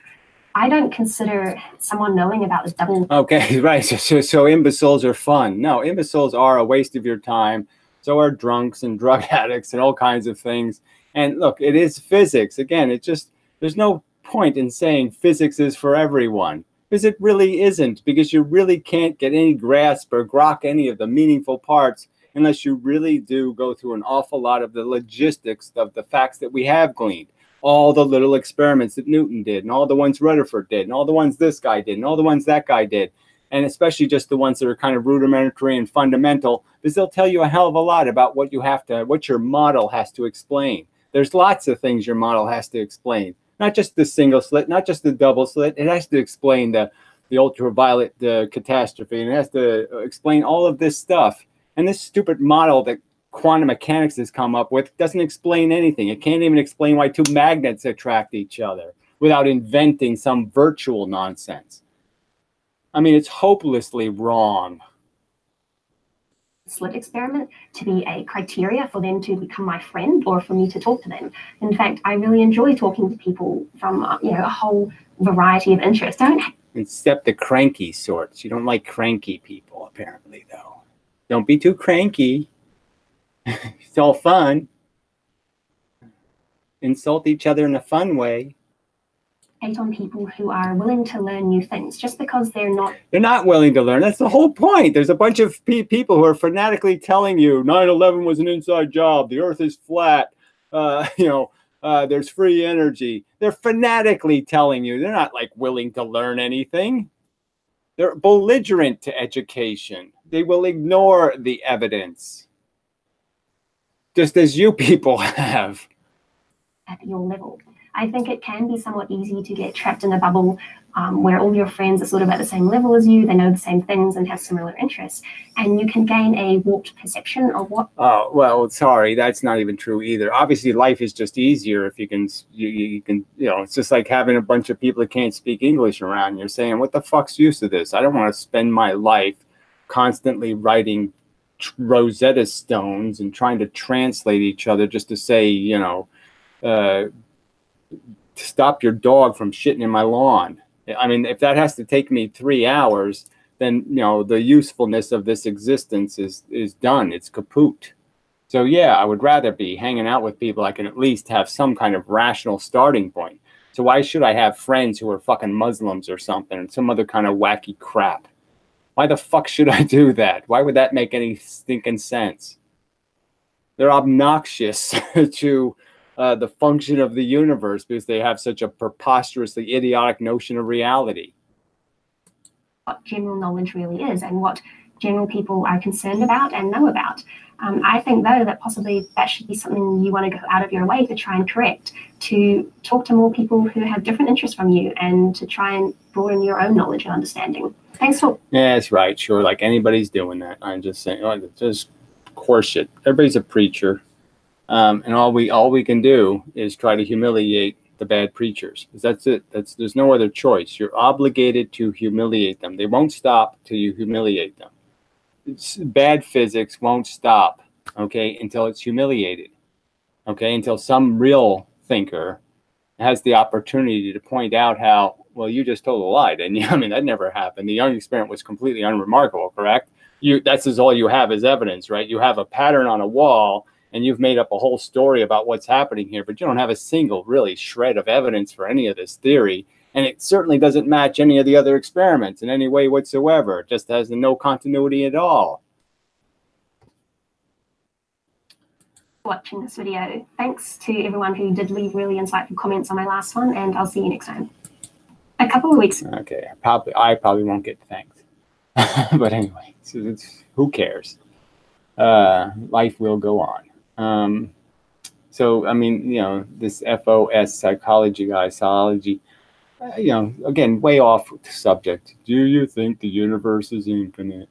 I don't consider someone knowing about the double. Okay, right. So imbeciles are fun. No, imbeciles are a waste of your time. So are drunks and drug addicts and all kinds of things. And look, it is physics. Again, it just, there's no point in saying physics is for everyone. Because it really isn't. Because you really can't get any grasp or grok any of the meaningful parts unless you really do go through an awful lot of the logistics of the facts that we have gleaned. All the little experiments that Newton did, and all the ones Rutherford did, and all the ones this guy did, and all the ones that guy did, and especially just the ones that are kind of rudimentary and fundamental, because they'll tell you a hell of a lot about what you have to, what your model has to explain. There's lots of things your model has to explain, not just the single slit, not just the double slit. It has to explain the ultraviolet catastrophe, and it has to explain all of this stuff. And this stupid model that quantum mechanics has come up with doesn't explain anything. It can't even explain why two magnets attract each other without inventing some virtual nonsense. I mean, it's hopelessly wrong. Slit experiment to be a criteria for them to become my friend or for me to talk to them. In fact, I really enjoy talking to people from you know, a whole variety of interests. Except the cranky sorts. You don't like cranky people, apparently, though. Don't be too cranky. It's all fun. Insult each other in a fun way. On people who are willing to learn new things just because they're not willing to learn. That's the whole point. There's a bunch of people who are fanatically telling you 9/11 was an inside job, the earth is flat, you know, there's free energy. They're fanatically telling you. They're not like willing to learn anything. They're belligerent to education. They will ignore the evidence, just as you people have. At your level. I think it can be somewhat easy to get trapped in a bubble where all your friends are sort of at the same level as you, they know the same things and have similar interests, and you can gain a warped perception of what... Oh, well, sorry, that's not even true either. Obviously, life is just easier if you can, you know, it's just like having a bunch of people that can't speak English around. You're saying, what the fuck's the use of this? I don't want to spend my life constantly writing Rosetta Stones and trying to translate each other just to say, you know, stop your dog from shitting in my lawn. I mean, if that has to take me 3 hours, then, you know, the usefulness of this existence is done. It's kaput. So yeah, I would rather be hanging out with people I can at least have some kind of rational starting point. So why should I have friends who are fucking Muslims or something, or some other kind of wacky crap? Why the fuck should I do that? Why would that make any stinking sense? They're obnoxious to the function of the universe because they have such a preposterously idiotic notion of reality. What general knowledge really is and what general people are concerned about and know about. I think, though, that possibly that should be something you want to go out of your way to try and correct, to talk to more people who have different interests from you and to try and broaden your own knowledge and understanding. Thanks for... Yeah, that's right. Sure, like anybody's doing that. I'm just saying, oh, just horseshit. Everybody's a preacher. And all we can do is try to humiliate the bad preachers. That's it. There's no other choice. You're obligated to humiliate them. They won't stop till you humiliate them. Bad physics won't stop, okay, until it's humiliated, okay, until some real thinker has the opportunity to point out how, well, you just told a lie, didn't you? I mean, that never happened. The Young experiment was completely unremarkable, correct? That's just all you have as evidence, right? You have a pattern on a wall, and you've made up a whole story about what's happening here, but you don't have a single really shred of evidence for any of this theory. And it certainly doesn't match any of the other experiments in any way whatsoever. It just has no continuity at all. Watching this video. Thanks to everyone who did leave really insightful comments on my last one, and I'll see you next time. A couple of weeks. Okay, I probably won't get thanked. But anyway, who cares? Life will go on. So, I mean, you know, this FOS psychology guy, psychology, you know, again, way off the subject. Do you think the universe is infinite?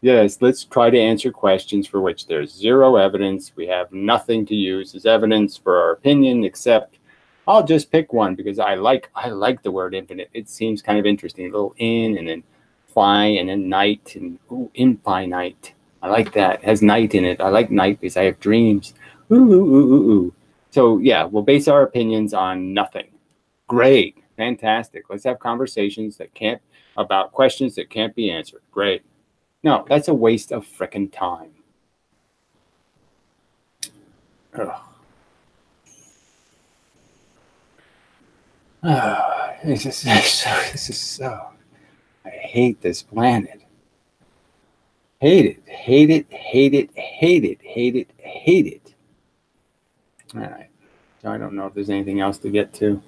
Yes, let's try to answer questions for which there's zero evidence. We have nothing to use as evidence for our opinion, except I'll just pick one because I like the word infinite. It seems kind of interesting. A little in and then fi and then night and ooh, infinite. I like that. It has night in it. I like night because I have dreams. Ooh, ooh, ooh, ooh, ooh. So yeah, we'll base our opinions on nothing. Great. Fantastic. Let's have conversations about questions that can't be answered. Great. No, that's a waste of frickin' time. Ugh. This is so. I hate this planet. Hate it. Hate it. Hate it. Hate it. Hate it. Hate it. All right. So I don't know if there's anything else to get to.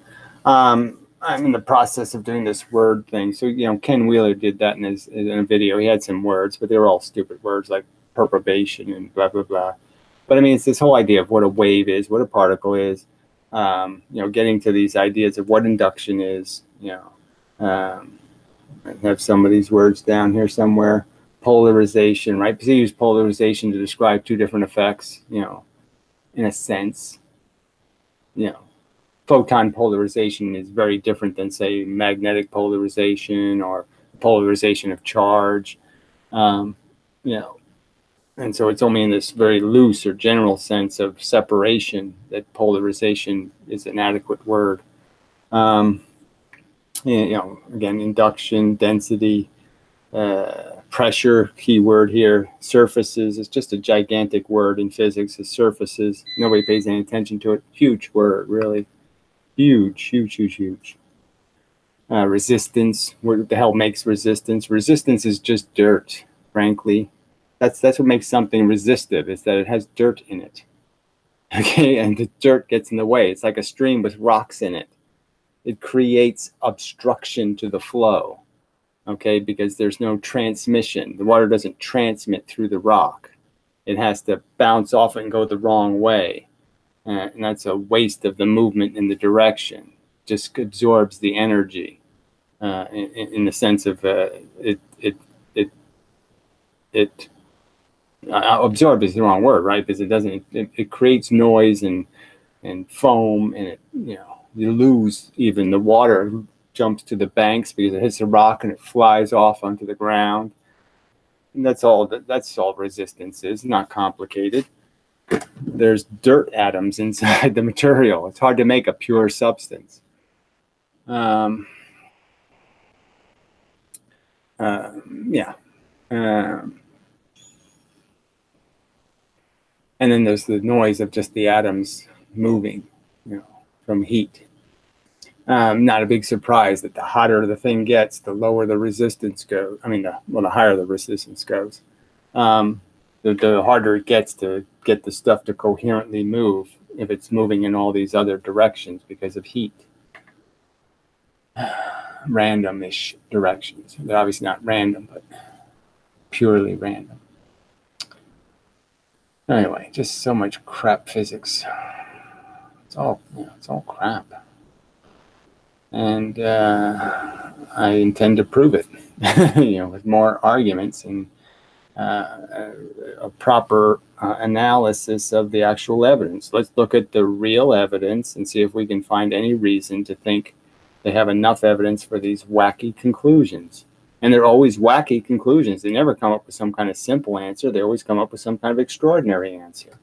I'm in the process of doing this word thing. So, you know, Ken Wheeler did that in a video. He had some words, but they were all stupid words like perturbation and blah, blah, blah. But I mean, it's this whole idea of what a wave is, what a particle is, you know, getting to these ideas of what induction is, you know. I have some of these words down here somewhere. Polarization, right? Because he used polarization to describe two different effects, you know, in a sense, you know. Photon polarization is very different than, say, magnetic polarization or polarization of charge, you know. And so it's only in this very loose or general sense of separation that polarization is an adequate word. You know, again, induction, density, pressure, key word here, surfaces. It's just a gigantic word in physics, is surfaces. Nobody pays any attention to it. Huge word, really. Huge, huge, huge, huge. Resistance. What the hell makes resistance? Resistance is just dirt, frankly. That's what makes something resistive, is that it has dirt in it. Okay, and the dirt gets in the way. It's like a stream with rocks in it. It creates obstruction to the flow, okay, because there's no transmission. The water doesn't transmit through the rock. It has to bounce off and go the wrong way. And that's a waste of the movement in the direction. Just absorbs the energy in the sense of absorb is the wrong word, right? Because it doesn't. It creates noise and foam, and it, you know, you lose even the water jumps to the banks because it hits a rock and it flies off onto the ground. And that's all resistance is. Not complicated. There's dirt atoms inside the material. It's hard to make a pure substance. Yeah. And then there's the noise of just the atoms moving, from heat. Not a big surprise that the hotter the thing gets, the lower the resistance goes. I mean, the higher the resistance goes. The harder it gets to get the stuff to coherently move if it's moving in all these other directions because of heat. Random-ish directions. They're obviously not random, but purely random. Anyway, just so much crap physics. It's all crap. And I intend to prove it, with more arguments and a proper analysis of the actual evidence. Let's look at the real evidence and see if we can find any reason to think they have enough evidence for these wacky conclusions. And they're always wacky conclusions. They never come up with some kind of simple answer. They always come up with some kind of extraordinary answer.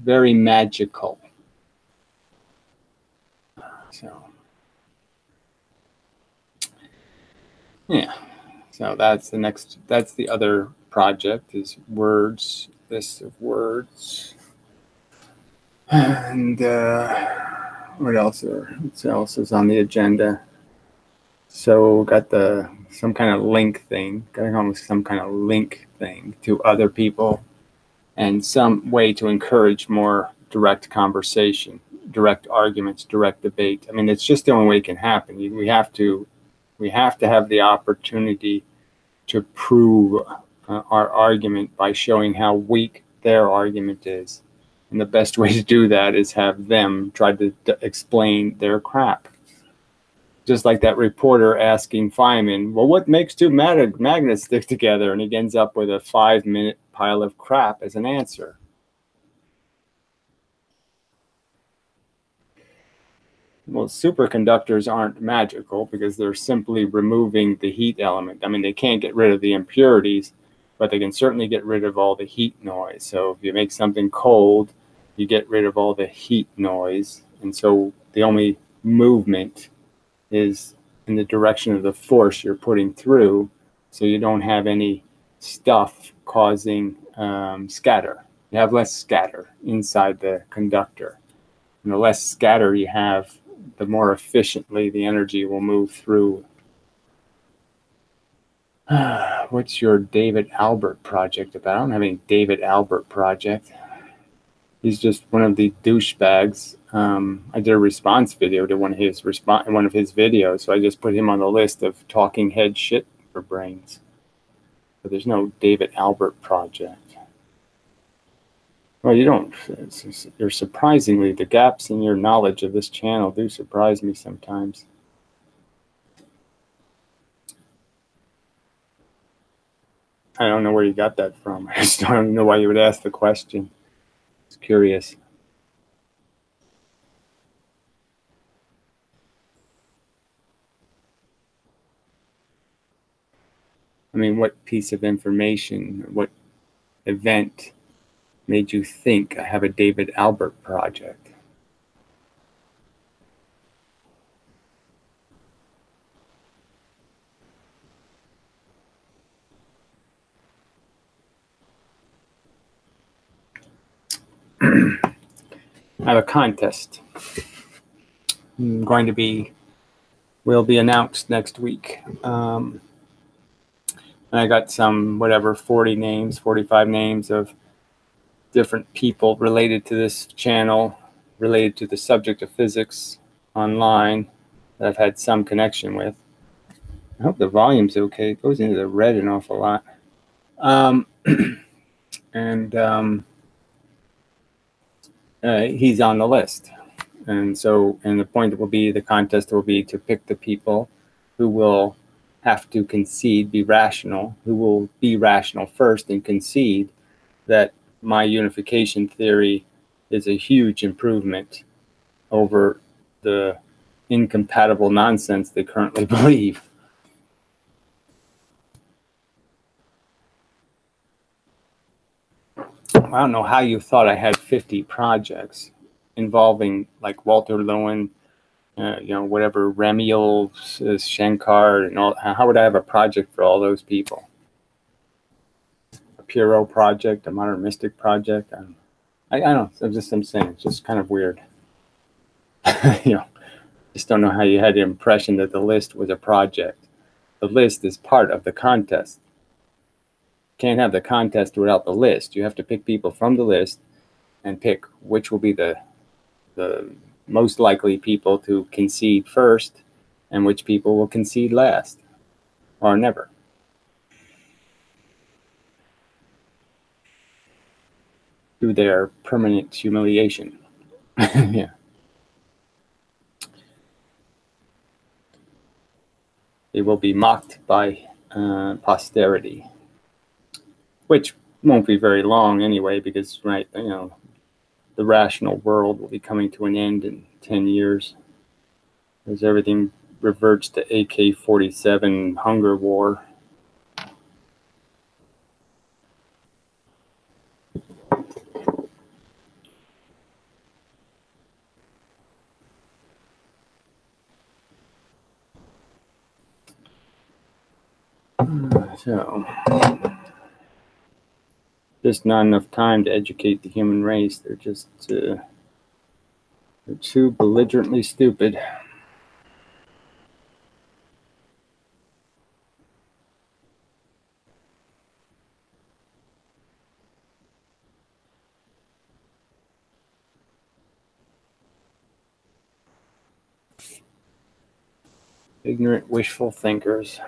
Very magical. So, yeah. So that's the other project is words, list of words. And what else is on the agenda? So got some kind of link thing, got to come with some kind of link thing to other people and some way to encourage more direct conversation, direct arguments, direct debate. I mean, it's just the only way it can happen. We have to have the opportunity to prove our argument by showing how weak their argument is. And the best way to do that is have them try to explain their crap. Just like that reporter asking Feynman, well, what makes two magnets stick together? And he ends up with a 5-minute pile of crap as an answer. Well, superconductors aren't magical because they're simply removing the heat element. I mean, they can't get rid of the impurities, but they can certainly get rid of all the heat noise. So if you make something cold, you get rid of all the heat noise. And so the only movement is in the direction of the force you're putting through, so you don't have any stuff causing scatter. You have less scatter inside the conductor. And the less scatter you have, the more efficiently the energy will move through. What's your David Albert project about? I don't have any David Albert project. He's just one of the douchebags. I did a response video to one of his videos, so I just put him on the list of talking head shit for brains. But there's no David Albert project. Well, you're surprisingly, the gaps in your knowledge of this channel do surprise me sometimes. I don't know where you got that from. I just don't know why you would ask the question. It's curious. I mean, what piece of information, what event made you think I have a David Albert project? I have a contest. Will be announced next week. And I got some, 45 names of different people related to this channel, related to the subject of physics online that I've had some connection with. I hope the volume's okay. It goes into the red an awful lot. He's on the list. And the contest will be to pick the people who will have to concede, be rational, who will be rational first and concede that my unification theory is a huge improvement over the incompatible nonsense they currently believe. I don't know how you thought I had 50 projects involving like Walter Lowen, you know, whatever, Remiel, Shankar, and all. How would I have a project for all those people? A Puro project, a Modern Mystic project? I don't know. I'm saying, it's just kind of weird. You know, just don't know how you had the impression that the list was a project. The list is part of the contest. Can't have the contest without the list. You have to pick people from the list and pick which will be the most likely people to concede first and which people will concede last or never. Through their permanent humiliation. Yeah. They will be mocked by posterity, which won't be very long anyway, because, right, you know, the rational world will be coming to an end in 10 years as everything reverts to AK-47 hunger war. So, just not enough time to educate the human race. They're just they're too belligerently stupid. Ignorant, wishful thinkers.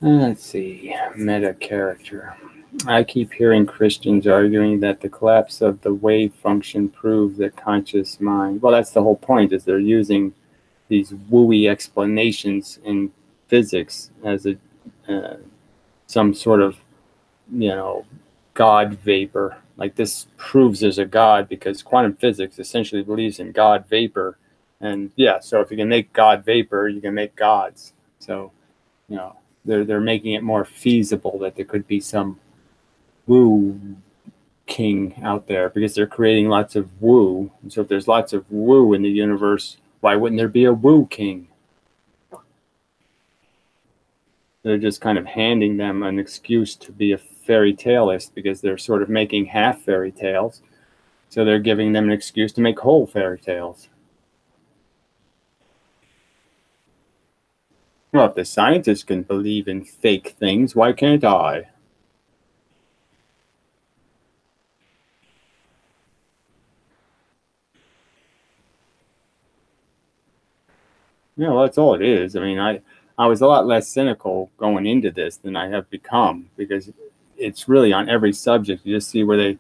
Let's see, meta character. I keep hearing Christians arguing that the collapse of the wave function proves that conscious mind. Well, that's the whole point, is they're using these wooey explanations in physics as a some sort of, you know, God vapor. Like, this proves there's a God because quantum physics essentially believes in God vapor. And yeah, so if you can make God vapor, you can make gods. So, you know, they're making it more feasible that there could be some woo king out there, because they're creating lots of woo. And so if there's lots of woo in the universe, why wouldn't there be a woo king? They're just kind of handing them an excuse to be a fairy taleist, because they're sort of making half fairy tales. So they're giving them an excuse to make whole fairy tales. Well, if the scientists can believe in fake things, why can't I? Yeah, well, that's all it is. I mean, I was a lot less cynical going into this than I have become, because it's really on every subject. You just see where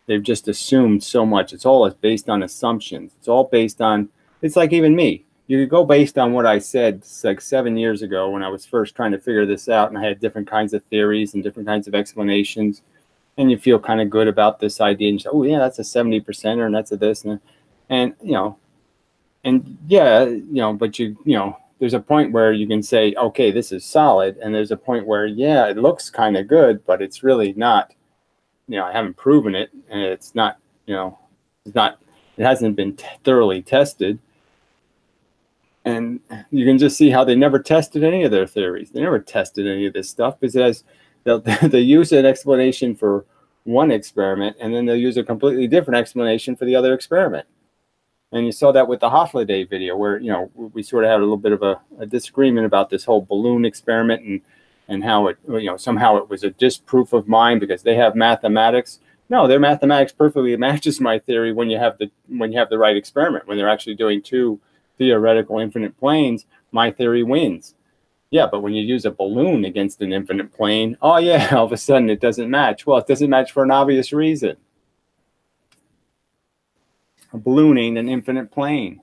they've just assumed so much. It's all based on assumptions. It's all based on, it's like even me. You could go based on what I said like 7 years ago when I was first trying to figure this out, and I had different kinds of theories and different kinds of explanations, and you feel kind of good about this idea, and you say, oh yeah, that's a 70%er, and that's a this, and you know, and yeah, you know, but you know, there's a point where you can say, okay, this is solid, and there's a point where, yeah, it looks kind of good, but it's really not. You know, I haven't proven it, and it's not, you know, it's not, it hasn't been thoroughly tested. And you can just see how they never tested any of their theories. They never tested any of this stuff, because they use an explanation for one experiment, and then they'll use a completely different explanation for the other experiment. And you saw that with the Hostility video, where, you know, we sort of had a little bit of a disagreement about this whole balloon experiment, and how it, you know, somehow it was a disproof of mine because they have mathematics. No, their mathematics perfectly matches my theory when you have the right experiment. When they're actually doing two theoretical infinite planes, my theory wins. Yeah, but when you use a balloon against an infinite plane, oh yeah, all of a sudden it doesn't match. Well, it doesn't match for an obvious reason. A balloon ain't an infinite plane.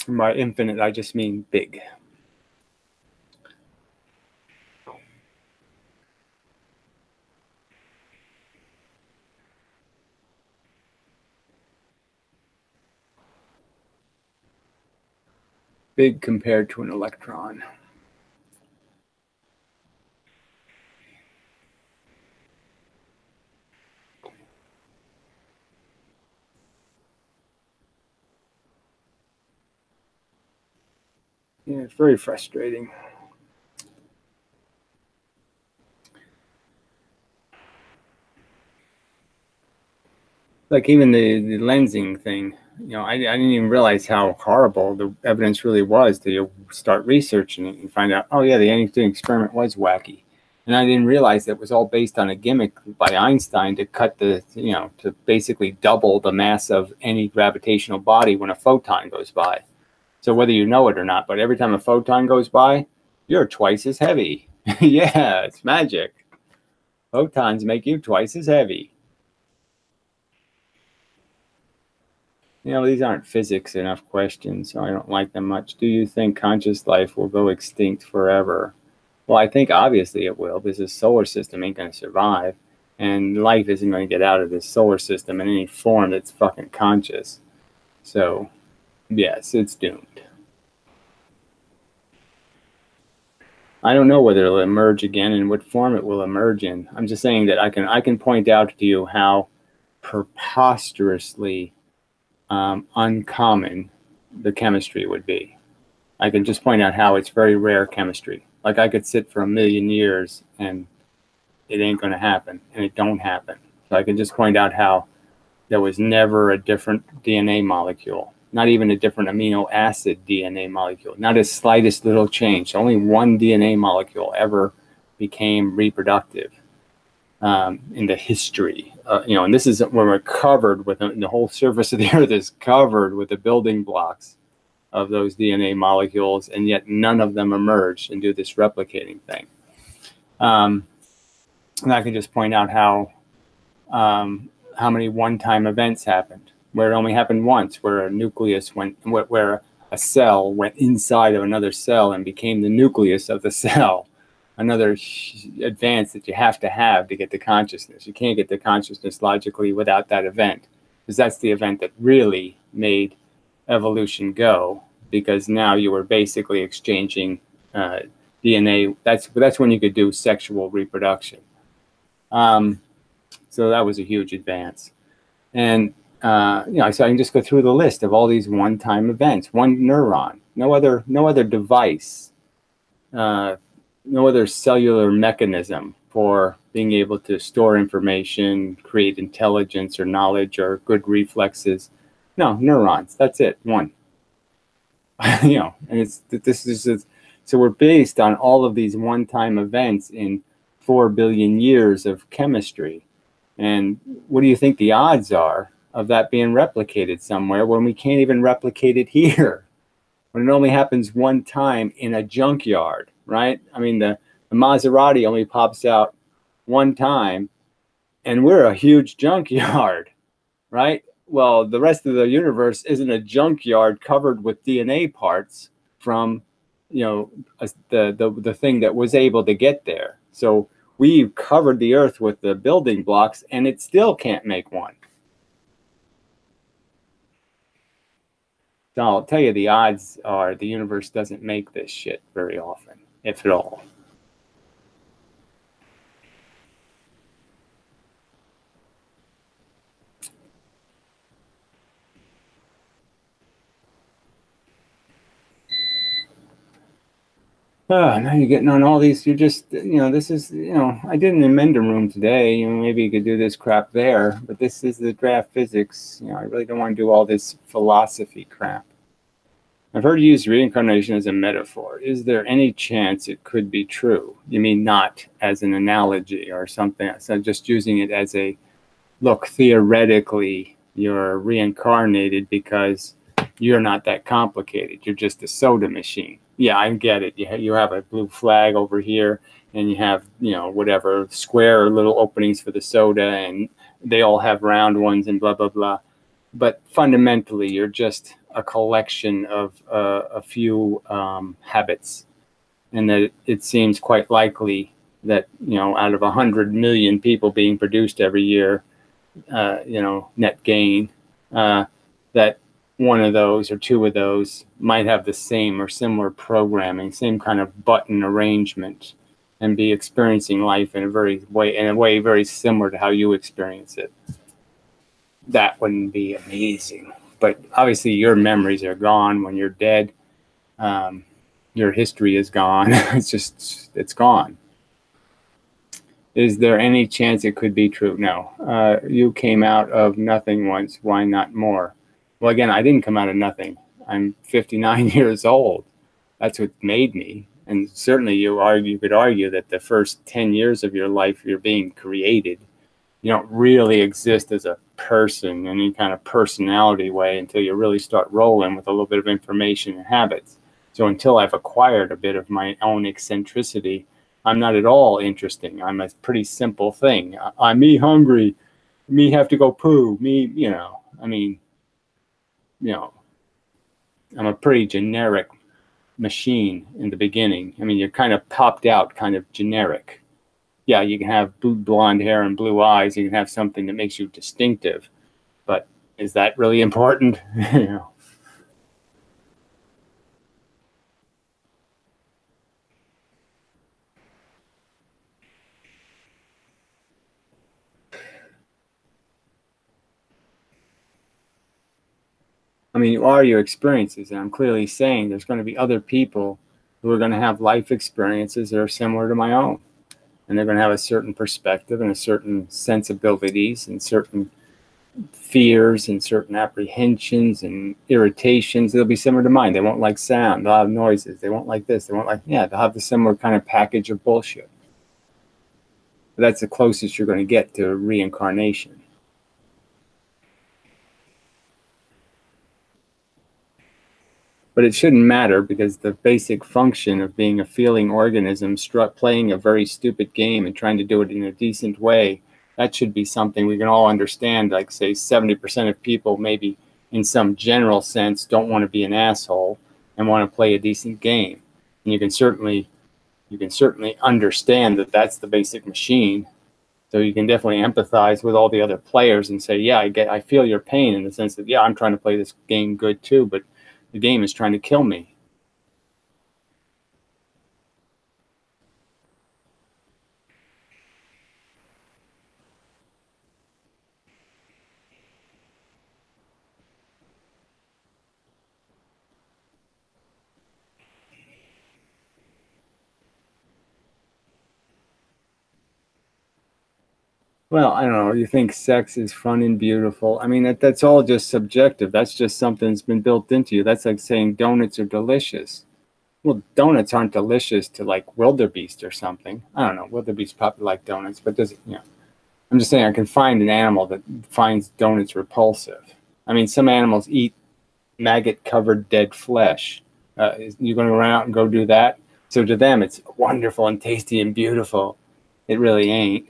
By infinite, I just mean big. Big compared to an electron. Yeah, it's very frustrating. Like even the lensing thing, I didn't even realize how horrible the evidence really was till you start researching it and find out, oh yeah, the Einstein experiment was wacky. And I didn't realize that it was all based on a gimmick by Einstein to cut to basically double the mass of any gravitational body when a photon goes by. So whether you know it or not, but every time a photon goes by, you're twice as heavy. Yeah, it's magic. Photons make you twice as heavy. These aren't physics enough questions, so I don't like them much. Do you think conscious life will go extinct forever? Well, I think obviously it will, because the solar system ain't going to survive, and life isn't going to get out of this solar system in any form that's fucking conscious. So, yes, it's doomed. I don't know whether it'll emerge again and what form it will emerge in. I'm just saying that I can point out to you how preposterously uncommon the chemistry would be. I can just point out how it's very rare chemistry. Like I could sit for 1,000,000 years and it ain't going to happen, and it don't happen. So I can just point out how there was never a different DNA molecule, not even a different amino acid DNA molecule, not a slightest little change. Only one DNA molecule ever became reproductive in the history. And this is when we're covered with the whole surface of the earth is covered with the building blocks of those DNA molecules, and yet none of them emerged and do this replicating thing. And I can just point out how many one-time events happened, where it only happened once, where a nucleus went, where a cell went inside of another cell and became the nucleus of the cell. Another advance that you have to get to consciousness. You can't get to consciousness logically without that event, because that's the event that really made evolution go, because now you were basically exchanging DNA. That's when you could do sexual reproduction. So that was a huge advance. And so I can just go through the list of all these one-time events. One neuron, no other device, no other cellular mechanism for being able to store information, create intelligence or knowledge or good reflexes. No, neurons. That's it. One. And so we're based on all of these one-time events in 4 billion years of chemistry. And what do you think the odds are of that being replicated somewhere when we can't even replicate it here? When it only happens one time in a junkyard, right? I mean, the Maserati only pops out one time, and we're a huge junkyard, right? Well, the rest of the universe isn't a junkyard covered with DNA parts from, the thing that was able to get there. So we've covered the earth with the building blocks, and it still can't make one. So I'll tell you, the odds are the universe doesn't make this shit very often, if at all. Now you're getting on all these. You're just, this is, I did an amenda room today. Maybe you could do this crap there, but this is the draft physics. I really don't want to do all this philosophy crap. I've heard you use reincarnation as a metaphor. Is there any chance it could be true? You mean not as an analogy or something? So just using it as a, look, theoretically, you're reincarnated because you're not that complicated. You're just a soda machine. Yeah, I get it. You have a blue flag over here, and you have, whatever, square little openings for the soda, and they all have round ones and blah, blah, blah. But fundamentally, you're just a collection of a few habits, and that it seems quite likely that, out of 100 million people being produced every year, net gain, that one of those or two of those might have the same or similar programming, same kind of button arrangement, and be experiencing life in a way very similar to how you experience it. That wouldn't be amazing. But obviously your memories are gone when you're dead. your history is gone. It's gone. Is there any chance it could be true? No. You came out of nothing once. Why not more? Well, again, I didn't come out of nothing. I'm 59 years old. That's what made me. And certainly you could argue that the first 10 years of your life, you're being created. You don't really exist as a person in any kind of personality way until you really start rolling with a little bit of information and habits. So until I've acquired a bit of my own eccentricity, I'm not at all interesting. I'm a pretty simple thing. I'm me hungry, me have to go poo, me, I mean, I'm a pretty generic machine in the beginning. I mean, you're kind of popped out, kind of generic. Yeah, you can have blonde hair and blue eyes. You can have something that makes you distinctive. But is that really important? I mean, you are your experiences. And I'm clearly saying there's going to be other people who are going to have life experiences that are similar to my own. And they're going to have a certain perspective and a certain sensibilities and certain fears and certain apprehensions and irritations. They'll be similar to mine. They won't like sound. They'll have noises. They won't like this. They won't like, they'll have the similar kind of package of bullshit. But that's the closest you're going to get to reincarnation. But it shouldn't matter, because the basic function of being a feeling organism, playing a very stupid game and trying to do it in a decent way, that should be something we can all understand. Like, say, 70% of people, maybe in some general sense, don't want to be an asshole and want to play a decent game. And you can certainly understand that that's the basic machine. So you can definitely empathize with all the other players and say, yeah, I feel your pain, in the sense that, yeah, I'm trying to play this game good too, but the game is trying to kill me. Well, I don't know. You think sex is fun and beautiful. I mean, that's all just subjective. That's just something that's been built into you. That's like saying donuts are delicious. Well, donuts aren't delicious to, like, wildebeest or something. I don't know. Wildebeest probably like donuts, but I'm just saying I can find an animal that finds donuts repulsive. I mean, some animals eat maggot-covered dead flesh. You're going to run out and go do that? So to them, it's wonderful and tasty and beautiful. It really ain't.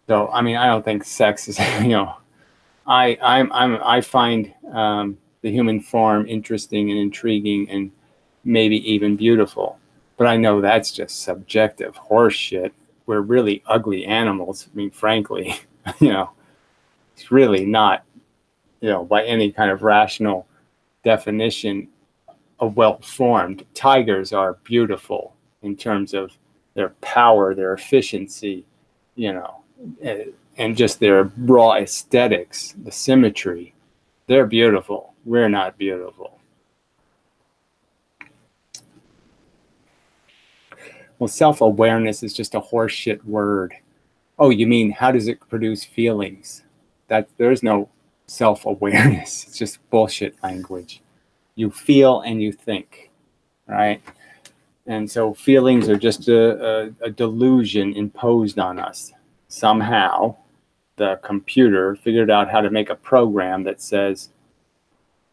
So, I mean, I don't think sex is, I find the human form interesting and intriguing and maybe even beautiful. But I know that's just subjective horse shit. We're really ugly animals. I mean, frankly, it's really not, by any kind of rational definition, a well-formed. Tigers are beautiful in terms of their power, their efficiency, and just their raw aesthetics, the symmetry. They're beautiful. We're not beautiful. Well, self-awareness is just a horseshit word. Oh, you mean how does it produce feelings? There's no self-awareness. It's just bullshit language. You feel and you think, right? And so feelings are just a delusion imposed on us. Somehow, the computer figured out how to make a program that says,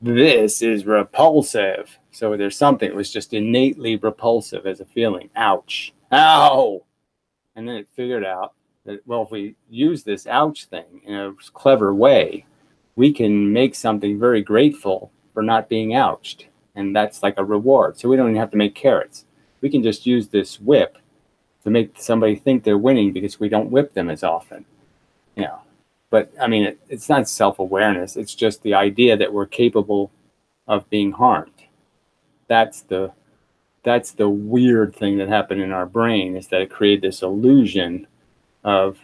this is repulsive. So there's something that was just innately repulsive as a feeling. Ouch. Ow! And then it figured out that, well, if we use this ouch thing in a clever way, we can make something very grateful for not being ouched. And that's like a reward. So we don't even have to make carrots. We can just use this whip to make somebody think they're winning because we don't whip them as often. But I mean, it's not self-awareness. It's just the idea that we're capable of being harmed. That's the weird thing that happened in our brain, is that it created this illusion of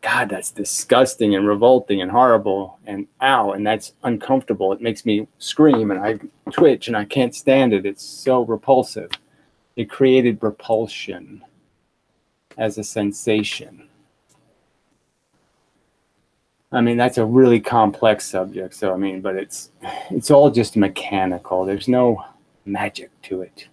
God, that's disgusting and revolting and horrible and ow, and that's uncomfortable. It makes me scream and I twitch and I can't stand it. It's so repulsive. It created repulsion as a sensation. I mean, that's a really complex subject. So, I mean, but it's all just mechanical. There's no magic to it.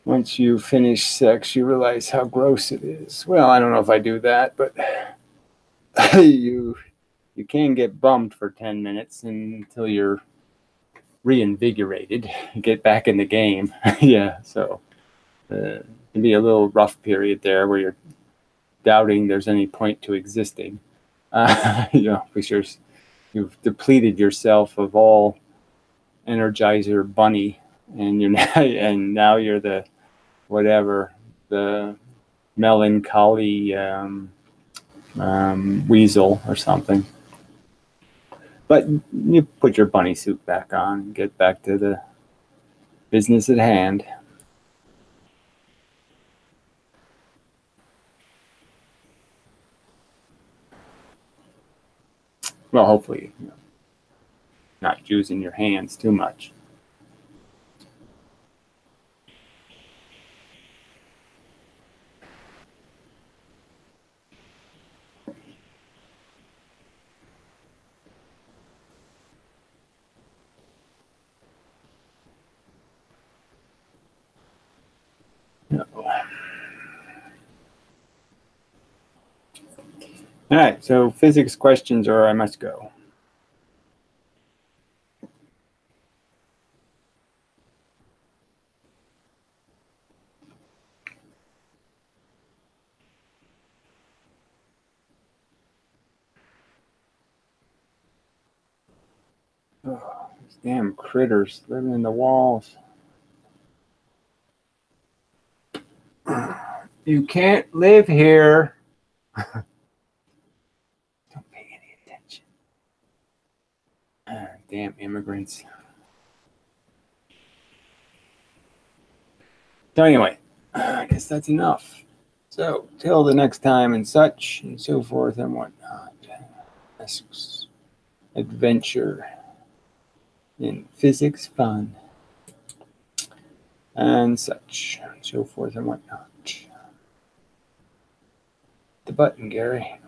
Once you finish sex, you realize how gross it is. Well, I don't know if I do that, but you can get bummed for 10 minutes until you're reinvigorated, get back in the game. Yeah, so it can be a little rough period there where you're doubting there's any point to existing. Because you've depleted yourself of all Energizer Bunny, and now you're the whatever, the melancholy weasel or something. But you put your bunny suit back on and get back to the business at hand. Well, hopefully, not using your hands too much. No. All right, so physics questions or I must go. Oh, these damn critters living in the walls. You can't live here. Don't pay any attention. Damn immigrants. So anyway, I guess that's enough. So till the next time and such and so forth and whatnot. This adventure in physics fun and such and so forth and whatnot. The button, Gary.